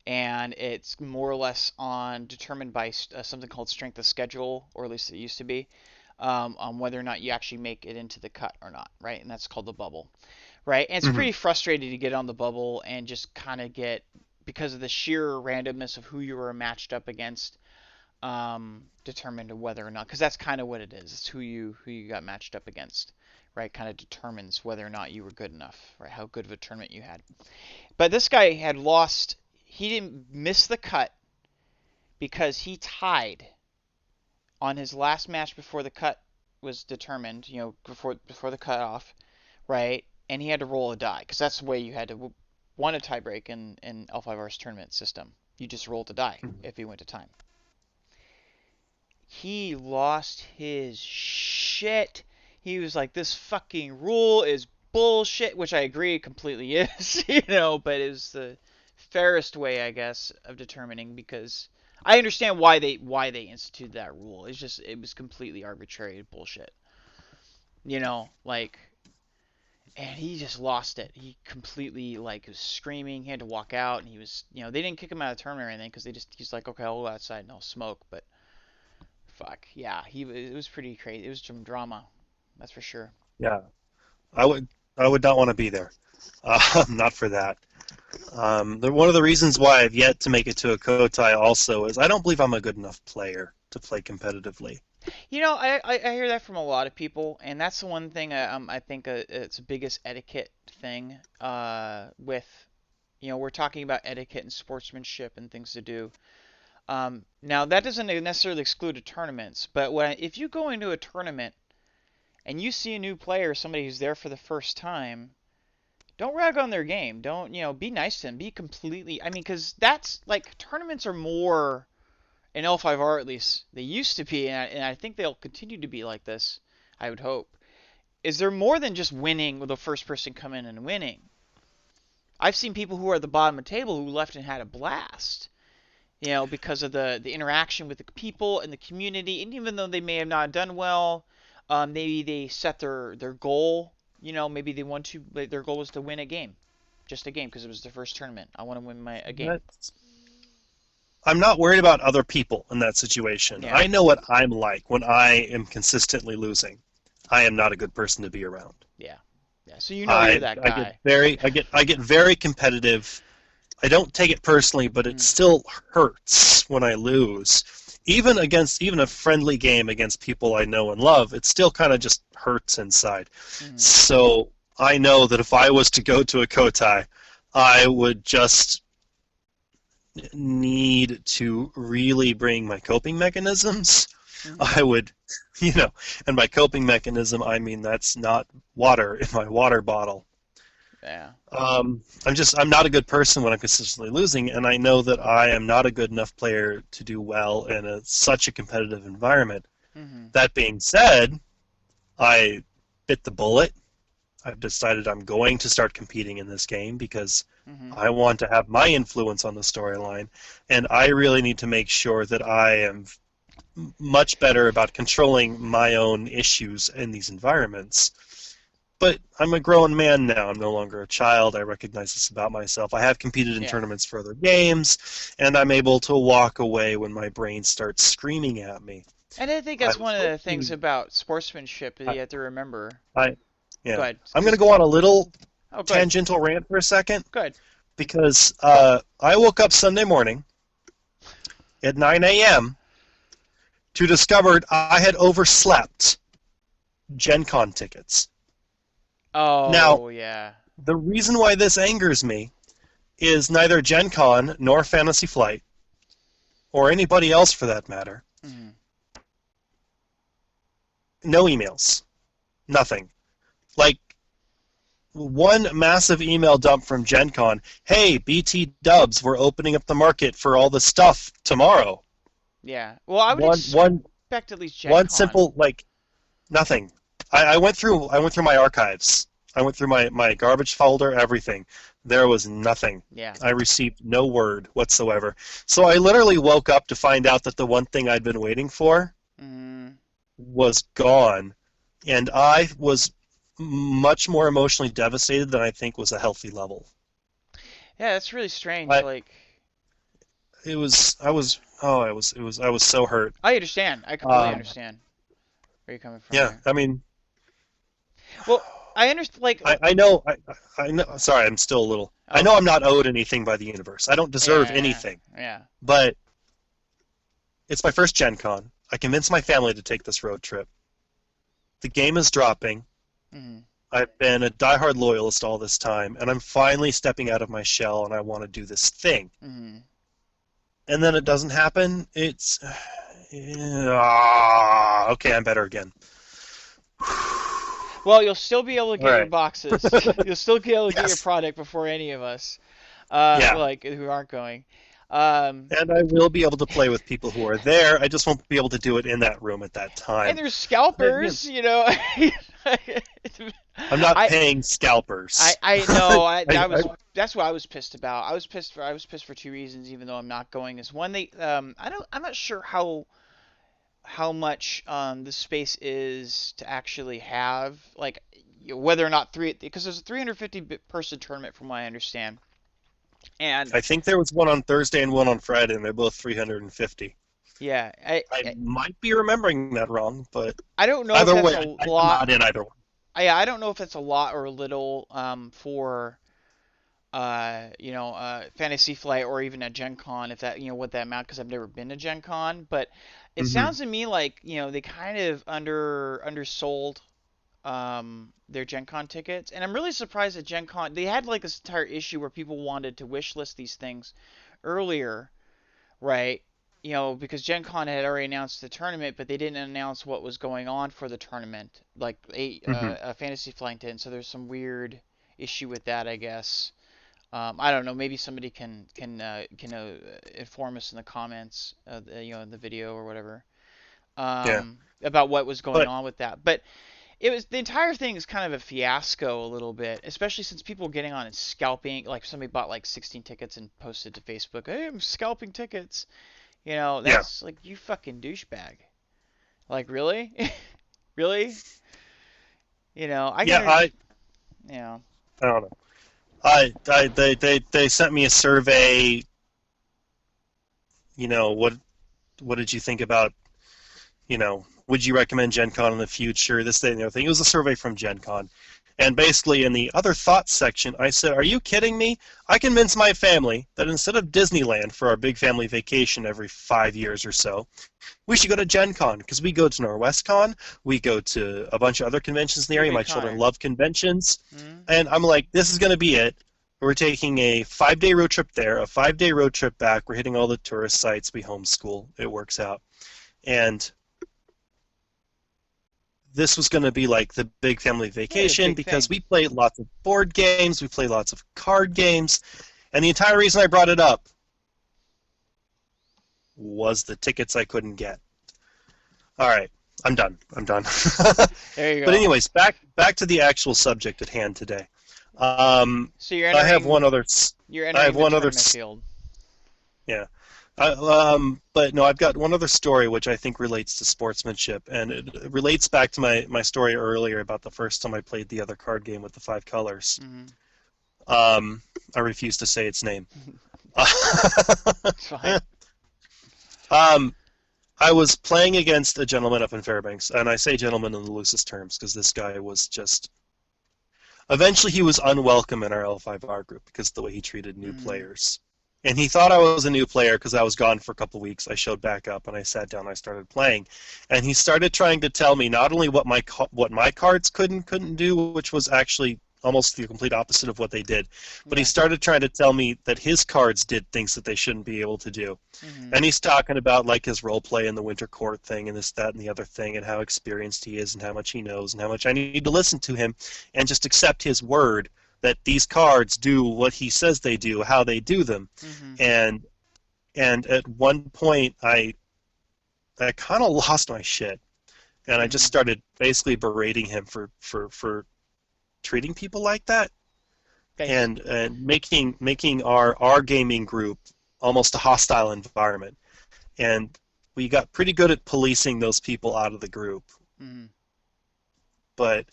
and it's more or less on determined by something called strength of schedule, or at least it used to be, on whether or not you actually make it into the cut or not, right? And that's called the bubble, right? And it's Hmm. pretty frustrating to get on the bubble and just kind of get, because of the sheer randomness of who you were matched up against, determined whether or not, because that's kind of what it is. It's who you got matched up against, right? Kind of determines whether or not you were good enough, right? How good of a tournament you had. But this guy had lost. He didn't miss the cut because he tied on his last match before the cut was determined. Before the cutoff, right? And he had to roll a die because that's the way you had to won a tiebreak in L5R's tournament system. You just rolled a die if you went to time. He lost his shit. He was like, "This fucking rule is bullshit," which I agree completely is, but it was the fairest way, I guess, of determining, because I understand why they instituted that rule. It's just it was completely arbitrary bullshit. Like, and he just lost it. He completely like was screaming. He had to walk out, and he was, they didn't kick him out of the tournament or anything because he's like, "Okay, I'll go outside and I'll smoke." But fuck, yeah, it was pretty crazy. It was some drama, that's for sure. Yeah. I would I would not want to be there. Not for that. One of the reasons why I've yet to make it to a Kotai also is I don't believe I'm a good enough player to play competitively. I hear that from a lot of people, and that's the one thing I think it's the biggest etiquette thing. With we're talking about etiquette and sportsmanship and things to do. Now that doesn't necessarily exclude tournaments, but if you go into a tournament and you see a new player, somebody who's there for the first time, don't rag on their game. Don't, be nice to them. Be completely. I mean, because that's like tournaments are more in L5R, at least they used to be, and I think they'll continue to be like this. I would hope. Is there more than just winning with the first person come in and winning? I've seen people who are at the bottom of the table who left and had a blast. Because of the interaction with the people and the community, and even though they may have not done well, maybe they set their goal. Maybe they want to. Their goal was to win a game, just a game, because it was their first tournament. I want to win a game. That's, I'm not worried about other people in that situation. Yeah, I know what I'm like when I am consistently losing. I am not a good person to be around. yeah, yeah. So you're that guy. I get very competitive. I don't take it personally, but it Mm, still hurts when I lose. Even a friendly game against people I know and love, it still kind of just hurts inside. mm, So I know that if I was to go to a Kotai, I would just need to really bring my coping mechanisms. mm. I would, you know, and by coping mechanism, I mean that's not water in my water bottle. Yeah. I'm not a good person when I'm consistently losing, and I know that I am not a good enough player to do well in such a competitive environment. Mhm. That being said, I bit the bullet. I've decided I'm going to start competing in this game because Mhm. I want to have my influence on the storyline, and I really need to make sure that I am much better about controlling my own issues in these environments. But I'm a grown man now. I'm no longer a child. I recognize this about myself. I have competed in Yeah. tournaments for other games, and I'm able to walk away when my brain starts screaming at me. And I think I that's was one of the things hoping, about sportsmanship that I, you have to remember. I Go yeah. ahead. I'm going to Cause, go on a little oh, go ahead. tangential rant for a second Go ahead. because I woke up Sunday morning at 9 a.m. to discover I had overslept Gen Con tickets. Now, Oh, yeah. the reason why this angers me is neither Gen Con nor Fantasy Flight, or anybody else for that matter, Mhm. no emails. Nothing. Like, one massive email dump from Gen Con, hey, BT Dubs, we're opening up the market for all the stuff tomorrow. Yeah. Well, I would One, one, expect at least Gen one Con. simple, like, nothing. I went through my archives. I went through my garbage folder, everything. There was nothing. Yeah. I received no word whatsoever. So I literally woke up to find out that the one thing I'd been waiting for Mm. was gone. And I was much more emotionally devastated than I think was a healthy level. Yeah, that's really strange. I Like, it was I was oh I was so hurt. I understand. I completely Um, understand where you're coming from yeah, there. I mean, Well, I understand. Like, I know I know. Sorry, I'm still a little. I oh, know I'm not owed anything by the universe. I don't deserve yeah, anything. yeah, But it's my first Gen Con. I convinced my family to take this road trip. The game is dropping. yeah. Mm. I've been a diehard loyalist all this time, and I'm finally stepping out of my shell, and I want to do this thing. Mm. And then it doesn't happen. It's okay. I'm better again. Well, you'll still be able to All get your right. boxes. You'll still be able to get your Yes. product before any of us, Yeah. like who aren't going. Um, And I will be able to play with people who are there. I just won't be able to do it in that room at that and time. there's But, yeah, scalpers, you know. I'm not I paying scalpers. I know I, I, that's what I was pissed about. I was pissed for two reasons, even though I'm not going. Is one, they I'm not sure how much the space is to actually have, like, whether or not three, because there's a 350 person tournament from what I understand, and I think there was one on Thursday and one on Friday, and they're both 350. yeah, I might be remembering that wrong, but I don't know if either that's way, a I'm lot. not in either one. I don't know if that's a lot or a little for Fantasy Flight or even at Gen Con, if that, what that amount, because I've never been to Gen Con, but it Hmm. sounds to me like, they kind of undersold their Gen Con tickets, and I'm really surprised at Gen Con. They had like this entire issue where people wanted to wish list these things earlier, right? Because Gen Con had already announced the tournament, but they didn't announce what was going on for the tournament, like Hmm. a Fantasy Flight did. So there's some weird issue with that, I guess. I don't know. Maybe somebody can inform us in the comments, in the video or whatever, Yeah, about what was going but on with that. But the entire thing is kind of a fiasco a little bit, especially since people were getting on and scalping. Like, somebody bought like 16 tickets and posted to Facebook, "Hey, I'm scalping tickets." yeah, That's like, you fucking douchebag. Like, really, really. I can yeah. understand. You know, I don't know. They sent me a survey. What did you think about would you recommend Gen Con in the future? This thing, the other thing. It was a survey from Gen Con. And basically, in the other thoughts section, I said, "Are you kidding me? I convinced my family that instead of Disneyland for our big family vacation every 5 years or so, we should go to Gen Con because we go to NorwestCon, we go to a bunch of other conventions in the you're a area. big My children conner. love conventions." Hmm. And I'm like, this is going to be it. We're taking a 5 day road trip there, a 5 day road trip back. We're hitting all the tourist sites. We homeschool. It works out. And this was going to be like the big family Yeah, the vacation big because thing. we play lots of board games, we play lots of card games, and the entire reason I brought it up was the tickets I couldn't get. All right, I'm done. I'm done. There you But go. anyways, back to the actual subject at hand today. Um, So you're I have entering one other. you're I have entering the one other. tournament field. Yeah. But no, I've got one other story which I think relates to sportsmanship, and it relates back to my story earlier about the first time I played the other card game with the five colors. Hmm. Um, I refuse to say its name. It's fine. um, I was playing against a gentleman up in Fairbanks, and I say gentleman in the loosest terms because this guy was just. Eventually, he was unwelcome in our L5R group because of the way he treated new Hmm. players. And he thought I was a new player because I was gone for a couple of weeks. I showed back up and I sat down and I started playing. And he started trying to tell me not only what my cards couldn't do, which was actually almost the complete opposite of what they did, but he Yeah. started trying to tell me that his cards did things that they shouldn't be able to do. Hmm. And he's talking about like his role play in the Winter Court thing and this, that, and the other thing, and how experienced he is and how much he knows and how much I need to listen to him and just accept his word that these cards do what he says they do, how they do them. Hmm. And at one point I kind of lost my shit and I just Hmm. started basically berating him for treating people like that, Thanks. and making our gaming group almost a hostile environment. And we got pretty good at policing those people out of the group. Mhm. But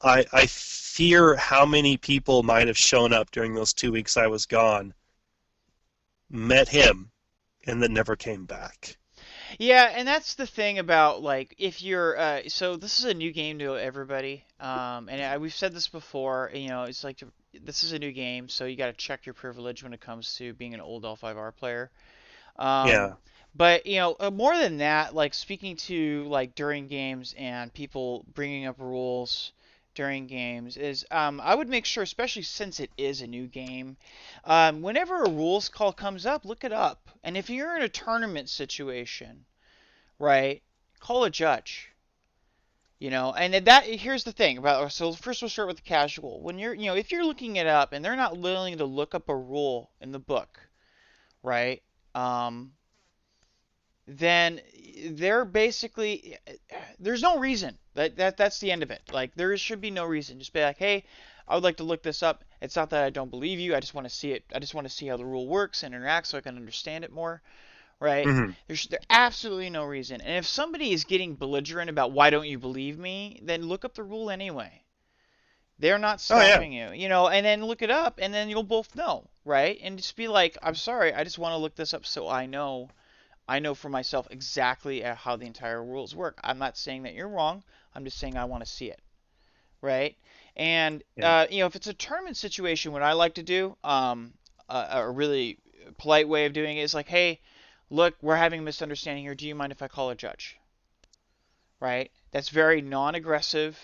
I fear how many people might have shown up during those 2 weeks I was gone, met him, and then never came back. Yeah, and that's the thing about like if you're so this is a new game to everybody. And we've said this before, it's like this is a new game, so you got to check your privilege when it comes to being an old L5R player. Um, Yeah. but more than that, like speaking to like during games and people bringing up rules during games is I would make sure, especially since it is a new game, whenever a rules call comes up, look it up. And if you're in a tournament situation, right, call a judge. And that here's the thing about so first we'll start with the casual. When if you're looking it up and they're not willing to look up a rule in the book, right? Um, then they're basically there's no reason that's the end of it. Like there should be no reason. Just be like, hey, I would like to look this up. It's not that I don't believe you. I just want to see it. I just want to see how the rule works and interacts so I can understand it more. Right? Hmm. There's absolutely no reason. And if somebody is getting belligerent about why don't you believe me, then look up the rule anyway. They're not Oh yeah. stopping you, and then look it up, and then you'll both know, right? And just be like, I'm sorry, I just want to look this up so I know for myself exactly how the entire rules work. I'm not saying that you're wrong. I'm just saying I want to see it, right? And Yeah. if it's a tournament situation, what I like to do, a really polite way of doing it is like, hey, look, we're having a misunderstanding here. Do you mind if I call a judge? Right? That's very non-aggressive,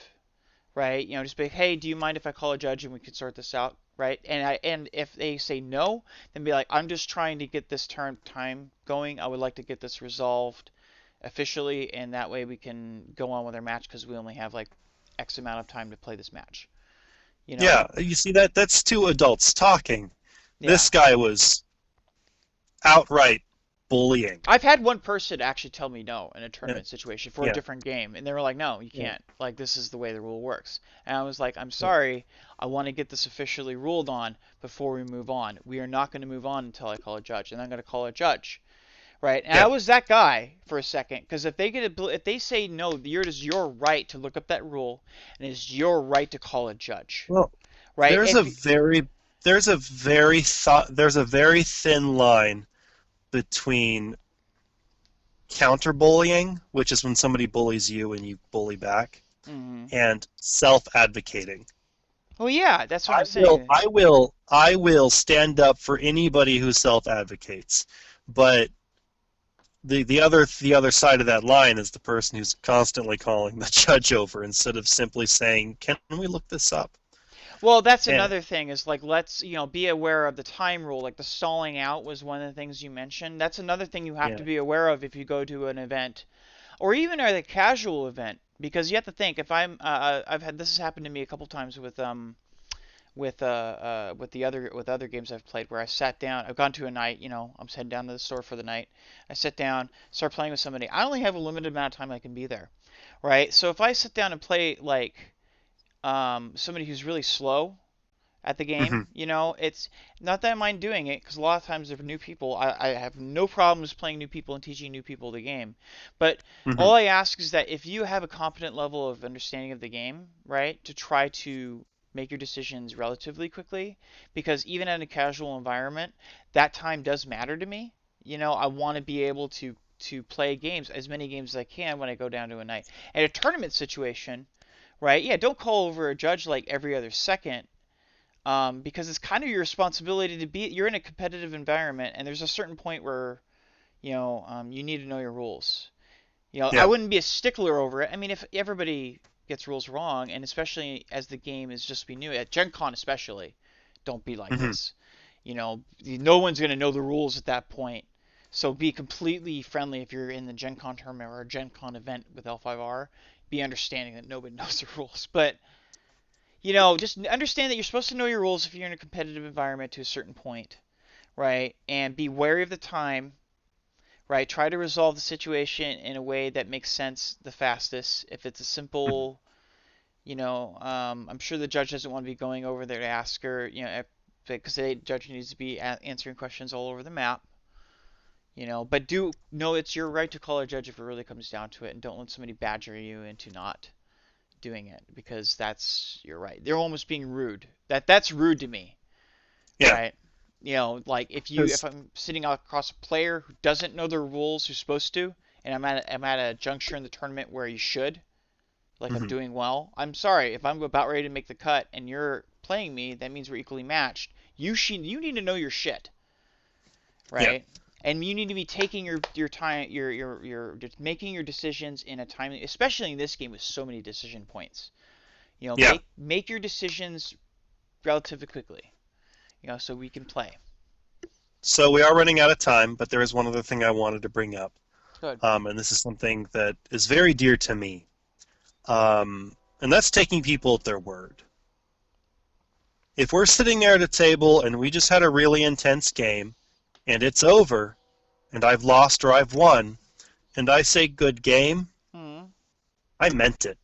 right? Just be like, hey, do you mind if I call a judge and we can sort this out, right? And if they say no, then be like, I'm just trying to get this turn time going. I would like to get this resolved officially, and that way we can go on with our match because we only have like X amount of time to play this match. You know? Yeah. You see that's two adults talking. Yeah. This guy was outright bullying. I've had one person actually tell me no in a Yeah. tournament situation for a Yeah. different game, and they were like, "No, you Yeah. can't. Like, this is the way the rule works." And I was like, "I'm sorry. I want to get this officially ruled on before we move on. We are not going to move on until I call a judge, and I'm going to call a judge." Right? And I Yeah. was that guy for a second because if they say no, it is your right to look up that rule, and it's your right to call a judge. Well, Right? there's a very there's a very thin line between counterbullying, which is when somebody bullies you and you bully back, Mhm. and self-advocating. Well, yeah, that's what I I'm will, saying. I will, I will stand up for anybody who self-advocates, but the other side of that line is the person who's constantly calling the judge over instead of simply saying, "Can we look this up?" Well, that's And another thing is like let's, be aware of the time rule. Like the stalling out was one of the things you mentioned. That's another thing you have to yeah, be aware of if you go to an event or even at a casual event because you have to think if I've had this has happened to me a couple times with other games I've played where I sat down. I've gone to a night, I'm heading down to the store for the night. I sit down, start playing with somebody. I only have a limited amount of time I can be there, right? So if I sit down and play like somebody who's really slow at the game. hmm It's not that I mind doing it because a lot of times if new people, I have no problems playing new people and teaching new people the game. But hmm all I ask is that if you have a competent level of understanding of the game, right, to try to make your decisions relatively quickly, because even in a casual environment, that time does matter to me. I want to be able to play games, as many games as I can when I go down to a night. At a tournament situation, right? Yeah, don't call over a judge like every other second because it's kind of your responsibility to be. You're in a competitive environment, and there's a certain point where you need to know your rules. I yeah, wouldn't be a stickler over it. I mean, if everybody gets rules wrong, and especially as the game is just be new at Gen Con, especially, don't be like hmm this. No one's gonna know the rules at that point. So be completely friendly if you're in the Gen Con tournament or a Gen Con event with L5R. Be understanding that nobody knows the rules, but just understand that you're supposed to know your rules if you're in a competitive environment to a certain point, right? And be wary of the time, right? Try to resolve the situation in a way that makes sense the fastest. If it's a hmm simple, I'm sure the judge doesn't want to be going over there to ask her, because the judge needs to be answering questions all over the map. But do know it's your right to call a judge if it really comes down to it, and don't let somebody badger you into not doing it because that's your right. They're almost being rude. That's rude to me, Yeah, right? Like if because I'm sitting across a player who doesn't know the rules, who's supposed to, and I'm at a juncture in the tournament where you should, like I'm mhm, doing well. I'm sorry if I'm about ready to make the cut and you're playing me, that means we're equally matched. You need to know your shit, yeah, right? And you need to be taking your time, your just making your decisions in a timely, especially in this game with so many decision points. yeah. Make your decisions relatively quickly, so we can play. So we are running out of time, but there is one other thing I wanted to bring up, Good. and this is something that is very dear to me, and that's taking people at their word. If we're sitting there at a table and we just had a really intense game, and it's over, and I've lost or I've won, and I say good game, Hmm. I meant it.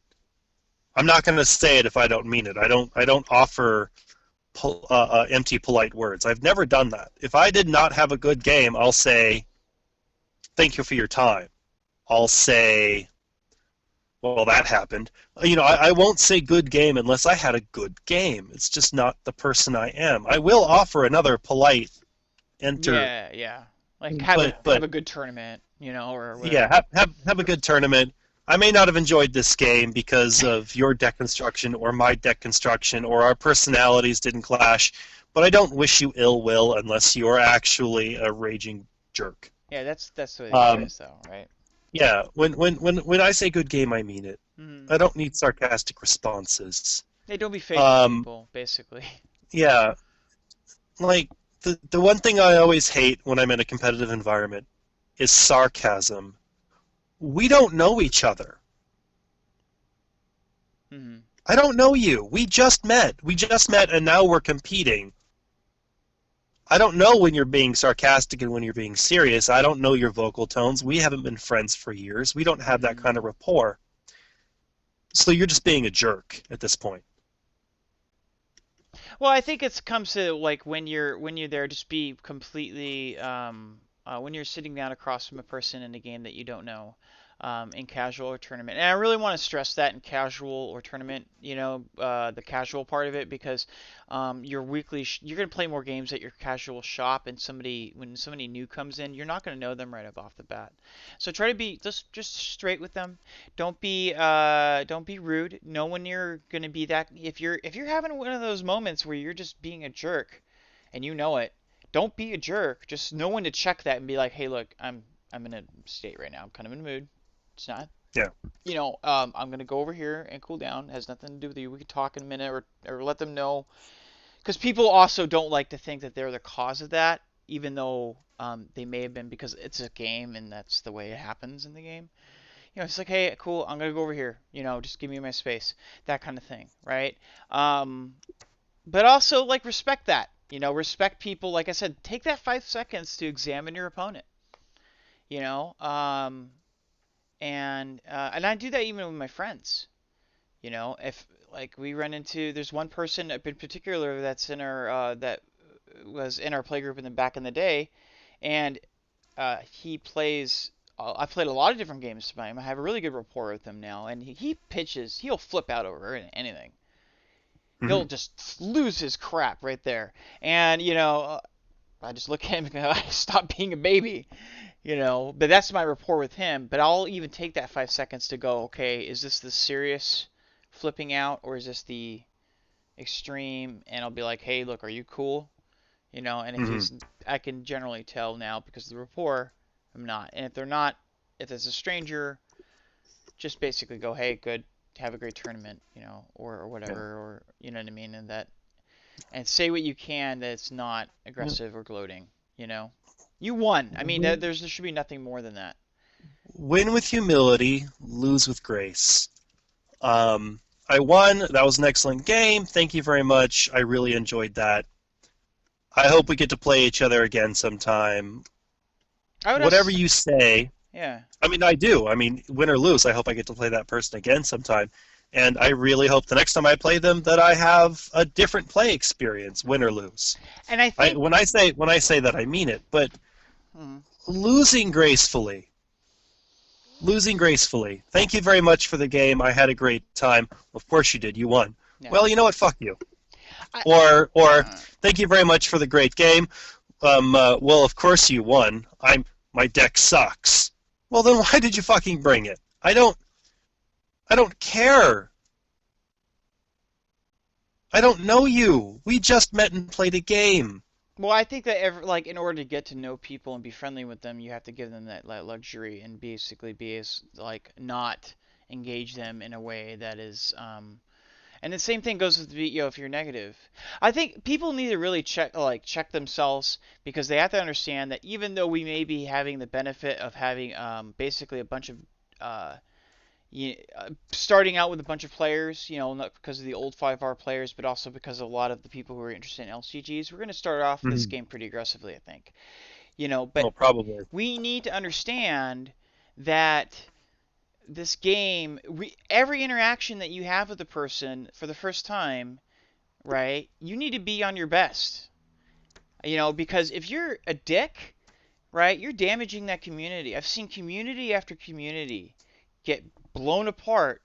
I'm not going to say it if I don't mean it. I don't offer empty polite words. I've never done that. If I did not have a good game, I'll say thank you for your time. I'll say, well, that happened. I won't say good game unless I had a good game. It's just not the person I am. I will offer another polite enter, Yeah, yeah. Like have but a good tournament, or yeah, whatever. have a good tournament. I may not have enjoyed this game because of your deck construction or my deck construction or our personalities didn't clash, but I don't wish you ill will unless you're actually a raging jerk. Yeah, that's the way the game Um, is, though, right? yeah, when I say good game, I mean it. Hmm. I don't need sarcastic responses. Hey, don't be fake with Um, people, basically. yeah, like the one thing I always hate when I'm in a competitive environment is sarcasm. We don't know each other. Hmm. I don't know you. We just met. We just met and now we're competing. I don't know when you're being sarcastic and when you're being serious. I don't know your vocal tones. We haven't been friends for years. We don't have that Hmm. kind of rapport. So you're just being a jerk at this point. Well, I think it comes to like when you're there, just be completely when you're sitting down across from a person in a game that you don't know, in casual or tournament. And I really want to stress that in casual or tournament, the casual part of it, because you're gonna play more games at your casual shop, and when somebody new comes in, you're not gonna know them right up off the bat. So try to be just straight with them. Don't be rude. Know when you're gonna be that. If you're having one of those moments where you're just being a jerk, and you know it, don't be a jerk. Just know when to check that and be like, hey, look, I'm in a state right now. I'm kind of in a mood. It's not, Yeah. I'm gonna go over here and cool down. It has nothing to do with you. We could talk in a minute, or let them know, because people also don't like to think that they're the cause of that, even though they may have been, because it's a game and that's the way it happens in the game. It's like, hey, cool, I'm gonna go over here. Just give me my space, that kind of thing, right? Um, but also like respect that. Respect people. Like I said, take that 5 seconds to examine your opponent. You know, and I do that even with my friends. If like we run into, there's one person in particular that's in our that was in our playgroup in the back in the day, and he plays. I've played a lot of different games by him. I have a really good rapport with him now, and he pitches. He'll flip out over anything. He'll Hmm. just lose his crap right there. And I just look at him and go, stop being a baby. But that's my rapport with him. But I'll even take that 5 seconds to go, okay, is this the serious flipping out, or is this the extreme? And I'll be like, hey, look, are you cool? And if Hmm. he's, I can generally tell now because of the rapport, I'm not. And if they're not, if it's a stranger, just basically go, hey, good, have a great tournament, or whatever, Yeah. or you know what I mean, and say what you can that's not Yeah. aggressive or gloating. You know, you won. I mean, Win, there should be nothing more than that. win with humility, lose with grace. I won. That was an excellent game. Thank you very much. I really enjoyed that. I hope we get to play each other again sometime. I would Whatever ask, you say, yeah. I mean, I do. I mean, win or lose, I hope I get to play that person again sometime. And I really hope the next time I play them that I have a different play experience, win or Mhm. lose. And I I, think, when I say that, I mean it. But mhm, losing gracefully, losing gracefully. Thank you very much for the game. I had a great time. Of course you did. You won. yeah. Well, you know what? Fuck you. I, Or uh, thank you very much for the great game. Well, of course you won. My deck sucks. Well, then why did you fucking bring it? I don't care. I don't know you. We just met and played a game. well, I think that like in order to get to know people and be friendly with them, you have to give them that luxury and basically be as like not engage them in a way that is and the same thing goes with if you're negative. I think people need to really check themselves because they have to understand that even though we may be having the benefit of having basically a bunch of uh, starting out with a bunch of players, not because of the old 5R players, but also because of a lot of the people who are interested in LCGs, we're going to start off this Mhm. game pretty aggressively, I think. But Well, probably. we need to understand that this game, every interaction that you have with the person for the first time, right? You need to be on your best. Because if you're a dick, right, you're damaging that community. I've seen community after community get blown apart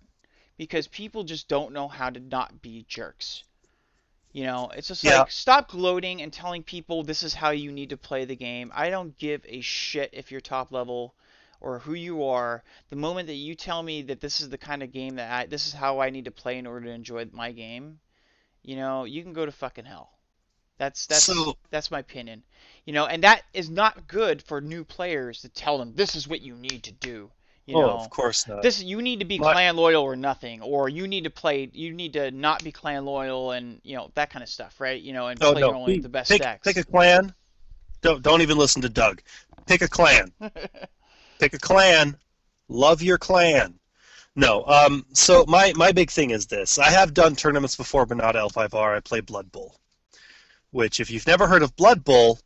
because people just don't know how to not be jerks. It's just Yeah. like stop gloating and telling people this is how you need to play the game. I don't give a shit if you're top level or who you are. The moment that you tell me that this is the kind of game this is how I need to play in order to enjoy my game, you can go to fucking hell. That's that's So, that's my opinion. And that is not good for new players to tell them this is what you need to do. You oh, of know, course not. this you need to be My, clan loyal or nothing, or you need to not be clan loyal and that kind of stuff, right? And oh play no. only the best Pick a decks. clan. Don't even listen to Doug. Pick a clan. Pick a clan. Love your clan. No. So my big thing is this. I have done tournaments before, but not L5R. I play Blood Bowl, which if you've never heard of Blood Bowl,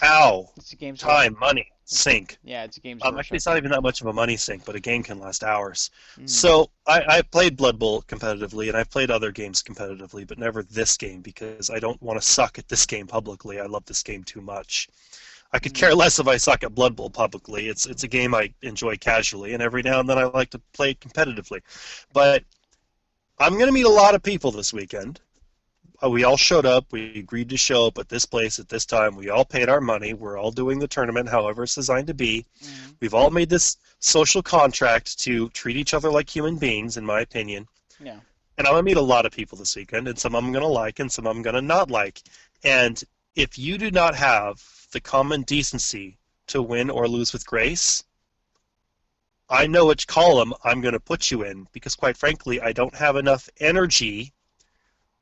ow, It's a game's work. time, money, It's sink. Yeah, it's a game's Actually, workshop it's not game. even that much of a money sink, but a game can last hours. Mm. So I played Blood Bowl competitively, and I've played other games competitively, but never this game because I don't want to suck at this game publicly. I love this game too much. I could Mm. care less if I suck at Blood Bowl publicly. It's a game I enjoy casually, and every now and then I like to play it competitively. But I'm going to meet a lot of people this weekend. We all showed up. We agreed to show up at this place at this time. We all paid our money. We're all doing the tournament however it's designed to be. Mm. We've all made this social contract to treat each other like human beings, in my opinion. Yeah. And I'm going to meet a lot of people this weekend, and some I'm going to like, and some I'm going to not like. And if you do not have the common decency to win or lose with grace, I know which column I'm going to put you in because, quite frankly, I don't have enough energy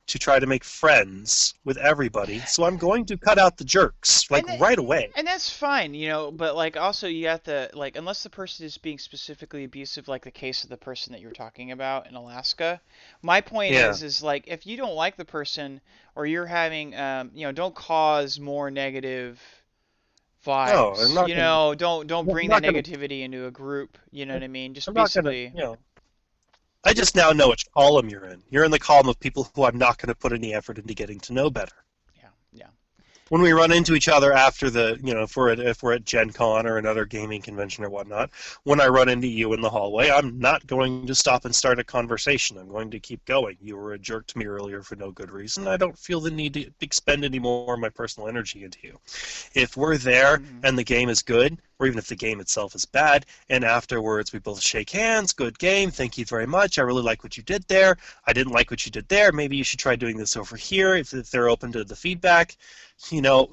to try to make friends with everybody. So I'm going to cut out the jerks, like And right away. and that's fine, but like also you have to like unless the person is being specifically abusive, like the case of the person that you were talking about in Alaska. My point Yeah. is like if you don't like the person or you're having don't cause more negative No, I'm vibes. not going to. Don't I'm bring that not going to. negativity into a group. You know what I mean? Just I'm not going to. basically, I just now know which column you're in. You're in the column of people who I'm not going to put any effort into getting to know better. yeah, yeah. When we run into each other after if we're at Gen Con or another gaming convention or whatnot, when I run into you in the hallway, I'm not going to stop and start a conversation. I'm going to keep going. You were a jerk to me earlier for no good reason. I don't feel the need to expend any more of my personal energy into you. If we're there Hmm. and the game is good, or even if the game itself is bad, and afterwards we both shake hands, good game, thank you very much, I really like what you did there, I didn't like what you did there, maybe you should try doing this over here if they're open to the feedback,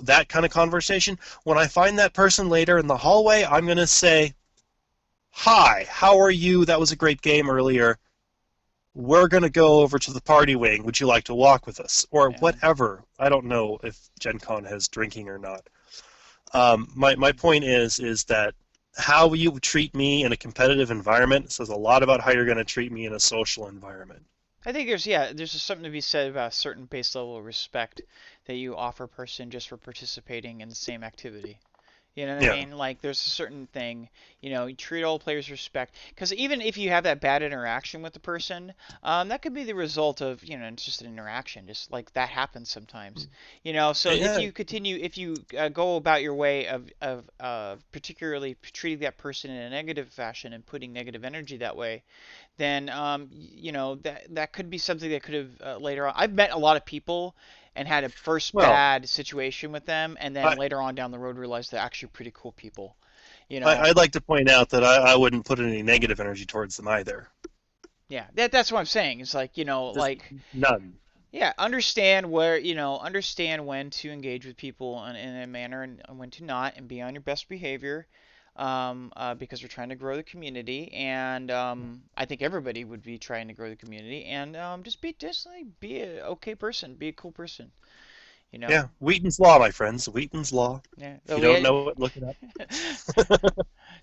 that kind of conversation. When I find that person later in the hallway, I'm going to say, hi, how are you? That was a great game earlier. We're going to go over to the party wing. Would you like to walk with us? Or Yeah. whatever. I don't know if Gen Con has drinking or not. My point is that how you treat me in a competitive environment says a lot about how you're going to treat me in a social environment. I think there's just something to be said about a certain base level of respect that you offer a person just for participating in the same activity. You know what I Yeah. mean? Like there's a certain thing, you treat all players with respect. Because even if you have that bad interaction with the person, that could be the result of, it's just an interaction, just like that happens sometimes. So if Yeah. you continue, if you go about your way of particularly treating that person in a negative fashion and putting negative energy that way, then that could be something that could have later on. I've met a lot of people and had a first Well, bad situation with them, and then I, later on down the road realized they're actually pretty cool people. You I know, I'd like to point out that I wouldn't put any negative energy towards them either. yeah, that's what I'm saying. It's like Just none. yeah, understand when to engage with people in a manner and when to not, and be on your best behavior. Because we're trying to grow the community, and I think everybody would be trying to grow the community, and just like be a okay person, be a cool person, you know. Yeah, Wheaton's Law, my friends. Wheaton's Law. Yeah. If you don't know it, look it up.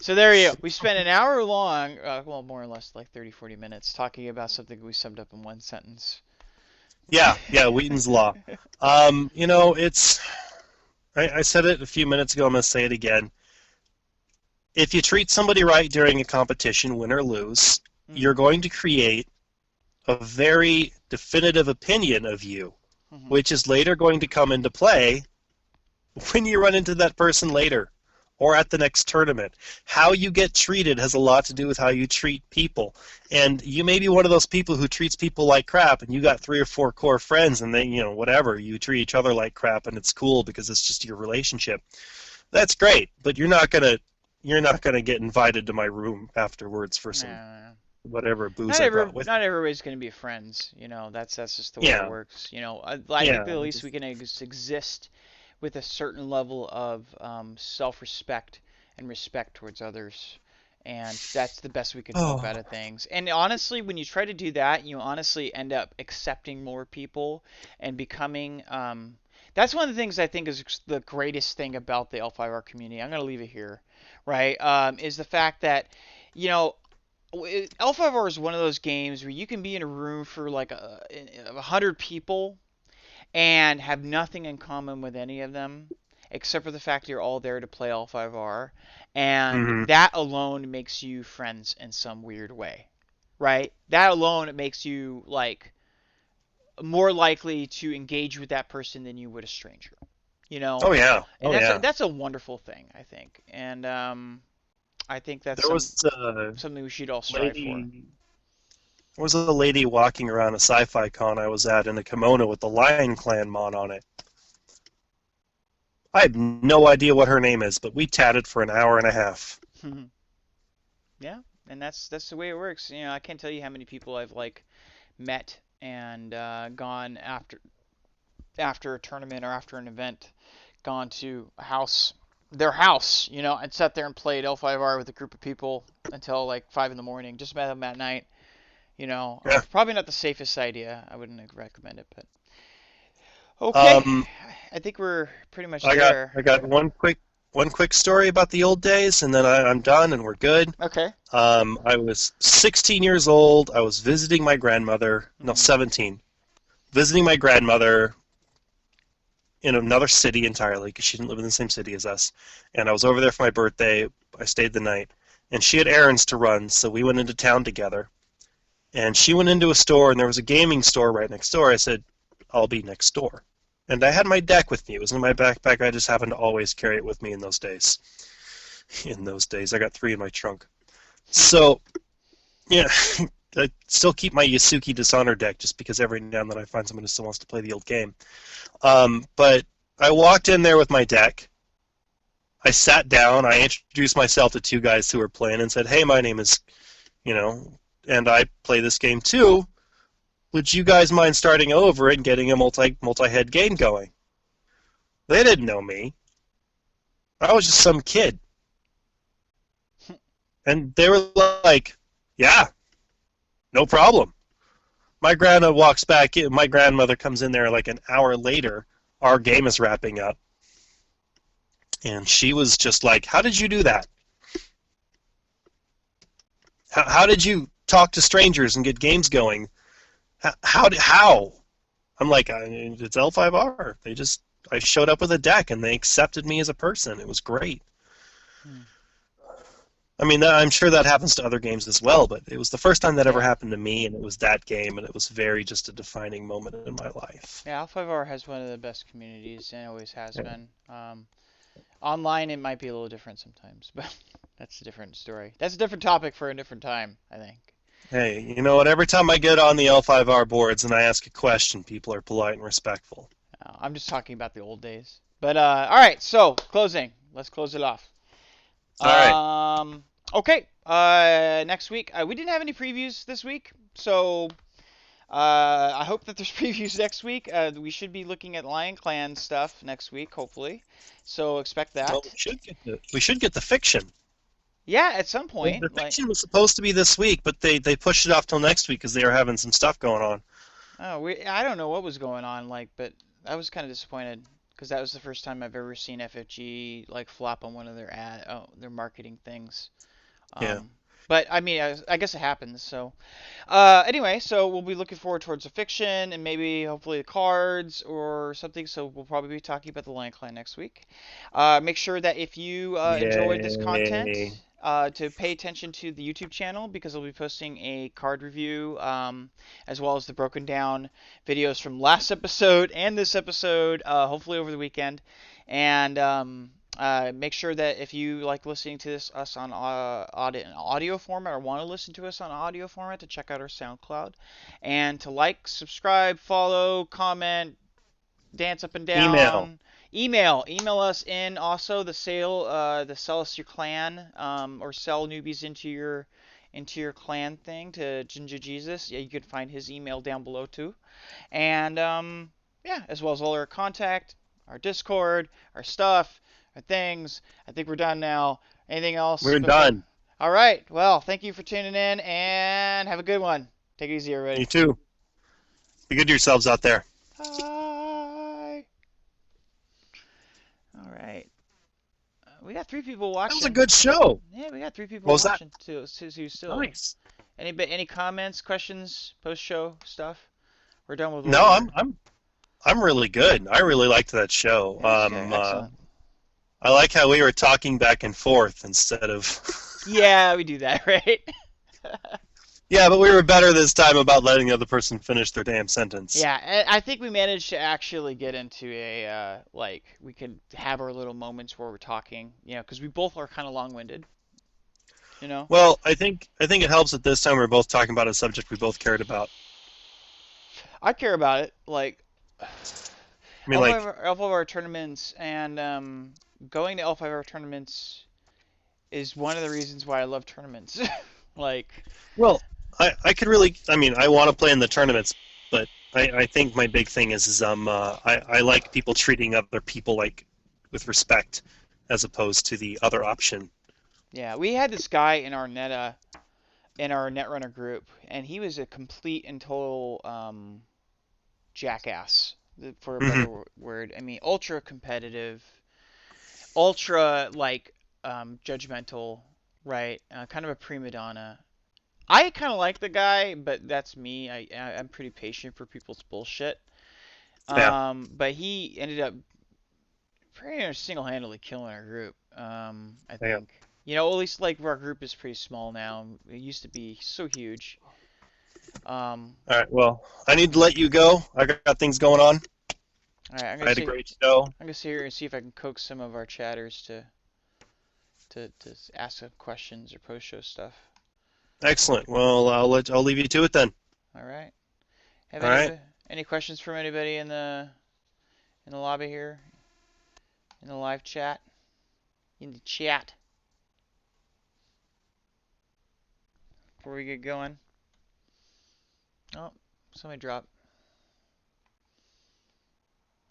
So there you go. We spent an hour long, well, more or less like 30, 40 minutes talking about something we summed up in one sentence. Yeah, Wheaton's Law. It's I said it a few minutes ago. I'm going to say it again. If you treat somebody right during a competition, win or lose, you're Hmm. going to create a very definitive opinion of you, Hmm. which is later going to come into play when you run into that person later or at the next tournament. How you get treated has a lot to do with how you treat people. And you may be one of those people who treats people like crap, and you got 3 or 4 core friends, and then, whatever, you treat each other like crap, and it's cool because it's just your relationship. That's great, but you're not gonna get invited to my room afterwards for some Nah. whatever booze I brought with Not me. everybody's gonna be friends. That's just the way it Yeah, works. I think yeah, that at I least we just can exist with a certain level of self-respect and respect towards others. And that's the best we can hope out oh of things. And honestly, when you try to do that, you honestly end up accepting more people and becoming. That's one of the things I think is the greatest thing about the L5R community. I'm going to leave it here, right? Is the fact that, you know, L5R is one of those games where you can be in a room for like 100 people and have nothing in common with any of them except for the fact you're all there to play L5R, and hmm that alone makes you friends in some weird way, right? That alone makes you like more likely to engage with that person than you would a stranger, you know? oh yeah, And oh that's a yeah. that's a wonderful thing, I think. And I think that's There was a something we should all strive for. lady there was a lady walking around a sci-fi con I was at in a kimono with the Lion Clan mon on it. I have no idea what her name is, but we chatted for an hour and a half. Yeah, and that's the way it works. I can't tell you how many people I've like met and gone after a tournament or after an event, gone to their house, and sat there and played L5R with a group of people until like 5 in the morning. Just met them at night. Yeah. Probably not the safest idea. I wouldn't recommend it, but okay. Um, I think we're pretty much I got there. I got one quick story about the old days, and then I'm done and we're good. Okay. I was 16 years old. I was visiting my grandmother. No, Hmm. 17. Visiting my grandmother in another city entirely because she didn't live in the same city as us. And I was over there for my birthday. I stayed the night, and she had errands to run, so we went into town together. And she went into a store, and there was a gaming store right next door. I said, I'll be next door. And I had my deck with me. It was in my backpack. I just happened to always carry it with me in those days. In those days, I got 3 in my trunk. So, yeah, I still keep my Yasuki Dishonor deck just because every now and then I find someone who still wants to play the old game. But I walked in there with my deck. I sat down. I introduced myself to 2 guys who were playing and said, "Hey, my name is, you know, and I play this game too. Would you guys mind starting over and getting a multi-head game going?" They didn't know me. I was just some kid, and they were like, "Yeah, no problem." My grandma walks back in. My grandmother comes in there like an hour later. Our game is wrapping up, and she was just like, "How did you do that? How did you talk to strangers and get games going? How?" I'm like, "It's L5R. I showed up with a deck and they accepted me as a person. It was great." Hmm. I mean, I'm sure that happens to other games as well, but it was the first time that ever Yeah. happened to me, and it was that game, and it was very just a defining moment in my life. Yeah, L5R has one of the best communities and always has Yeah. been. Online, it might be a little different sometimes, but that's a different story. That's a different topic for a different time, I think. Hey, you know what? Every time I get on the L5R boards and I ask a question, people are polite and respectful. I'm just talking about the old days. But all right, so closing. Let's close it off. All right. Okay. Next week, we didn't have any previews this week, so I hope that there's previews next week. We should be looking at Lion Clan stuff next week, hopefully. So expect Well, that. we should get the fiction. Yeah, at some The point, like, fiction was supposed to be this week, but they pushed it off till next week because they were having some stuff going on. oh, I don't know what was going on, like, but I was kind of disappointed because that was the first time I've ever seen FFG like flop on one of their marketing things. Yeah. Um, but I mean, I guess it happens. So, anyway, so we'll be looking forward towards the fiction and maybe hopefully the cards or something. So we'll probably be talking about the Lion Clan next week. Make sure that if you enjoyed this content, Yay. to pay attention to the YouTube channel because I'll be posting a card review, as well as the broken down videos from last episode and this episode, hopefully over the weekend. And make sure that if you like listening to us on audio format or want to listen to us on audio format, to check out our SoundCloud and to like, subscribe, follow, comment, dance up and Email. down. Email us in also the sell us your clan, or sell newbies into your clan thing to Ginger Jesus. Yeah, you can find his email down below too. And yeah, as well as all our contact, our Discord, our stuff, our things. I think we're done now. Anything else We're before? done. All right. Well, thank you for tuning in and have a good one. Take it easy, You everybody. too. Be good to yourselves out there. Bye. All right. We got three people That was a watching. good show. Yeah, we got three people What was that? watching too. Still. Nice. Any comments, questions, post show stuff? We're done with what No, we're. I'm really good. I really liked that show. Okay, excellent. I like how we were talking back and forth instead of. Yeah, we do that, right? Yeah, but we were better this time about letting the other person finish their damn sentence. Yeah, I think we managed to actually get into a like we could have our little moments where we're talking, because we both are kind of long-winded, you know. Well, I think it helps that this time we're both talking about a subject we both cared about. I care about it, like I mean, like, L5R tournaments, and going to L5R tournaments is one of the reasons why I love tournaments. Like, well, I could really, I mean, I want to play in the tournaments, but I think my big thing is I like people treating other people like with respect as opposed to the other option. yeah, we had this guy in our Netrunner group, and he was a complete and total jackass, for a Hmm. better word. I mean, ultra competitive, ultra like judgmental, right? Kind of a prima donna. I kind of like the guy, but that's me. I'm pretty patient for people's bullshit. Yeah, But he ended up pretty much single-handedly killing our group. I yeah. think. At least like our group is pretty small now. It used to be so huge. Um, All right, well, I need to let you go. I got things going on. all right, I had a great show. I'm gonna sit here and see if I can coax some of our chatters to ask some questions or post show stuff. Excellent. Well, I'll leave you to it then. All right. Have All right. any questions from anybody in the lobby here, in the live chat, in the chat, before we get going? Oh, somebody dropped.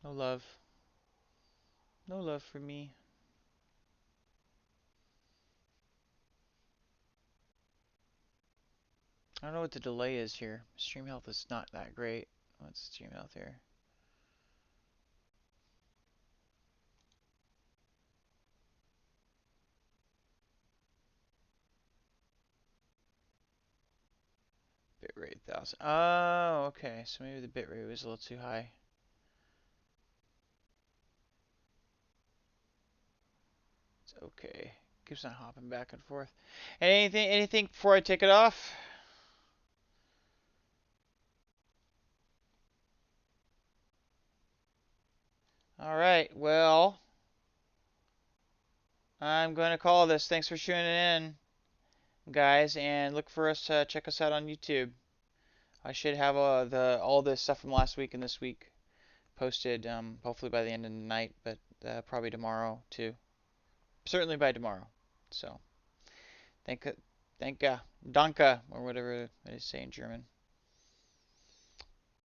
No love. No love for me. I don't know what the delay is here. Stream health is not that great. What's stream health here? Bitrate 1000. Oh, okay. So maybe the bitrate was a little too high. It's okay. Keeps on hopping back and forth. Anything before I take it off? All right. Well, I'm going to call this. Thanks for tuning in, guys, and look for us to check us out on YouTube. I should have the all this stuff from last week and this week posted, hopefully by the end of the night, but probably tomorrow too. Certainly by tomorrow. So thank thank danke or whatever they say in German.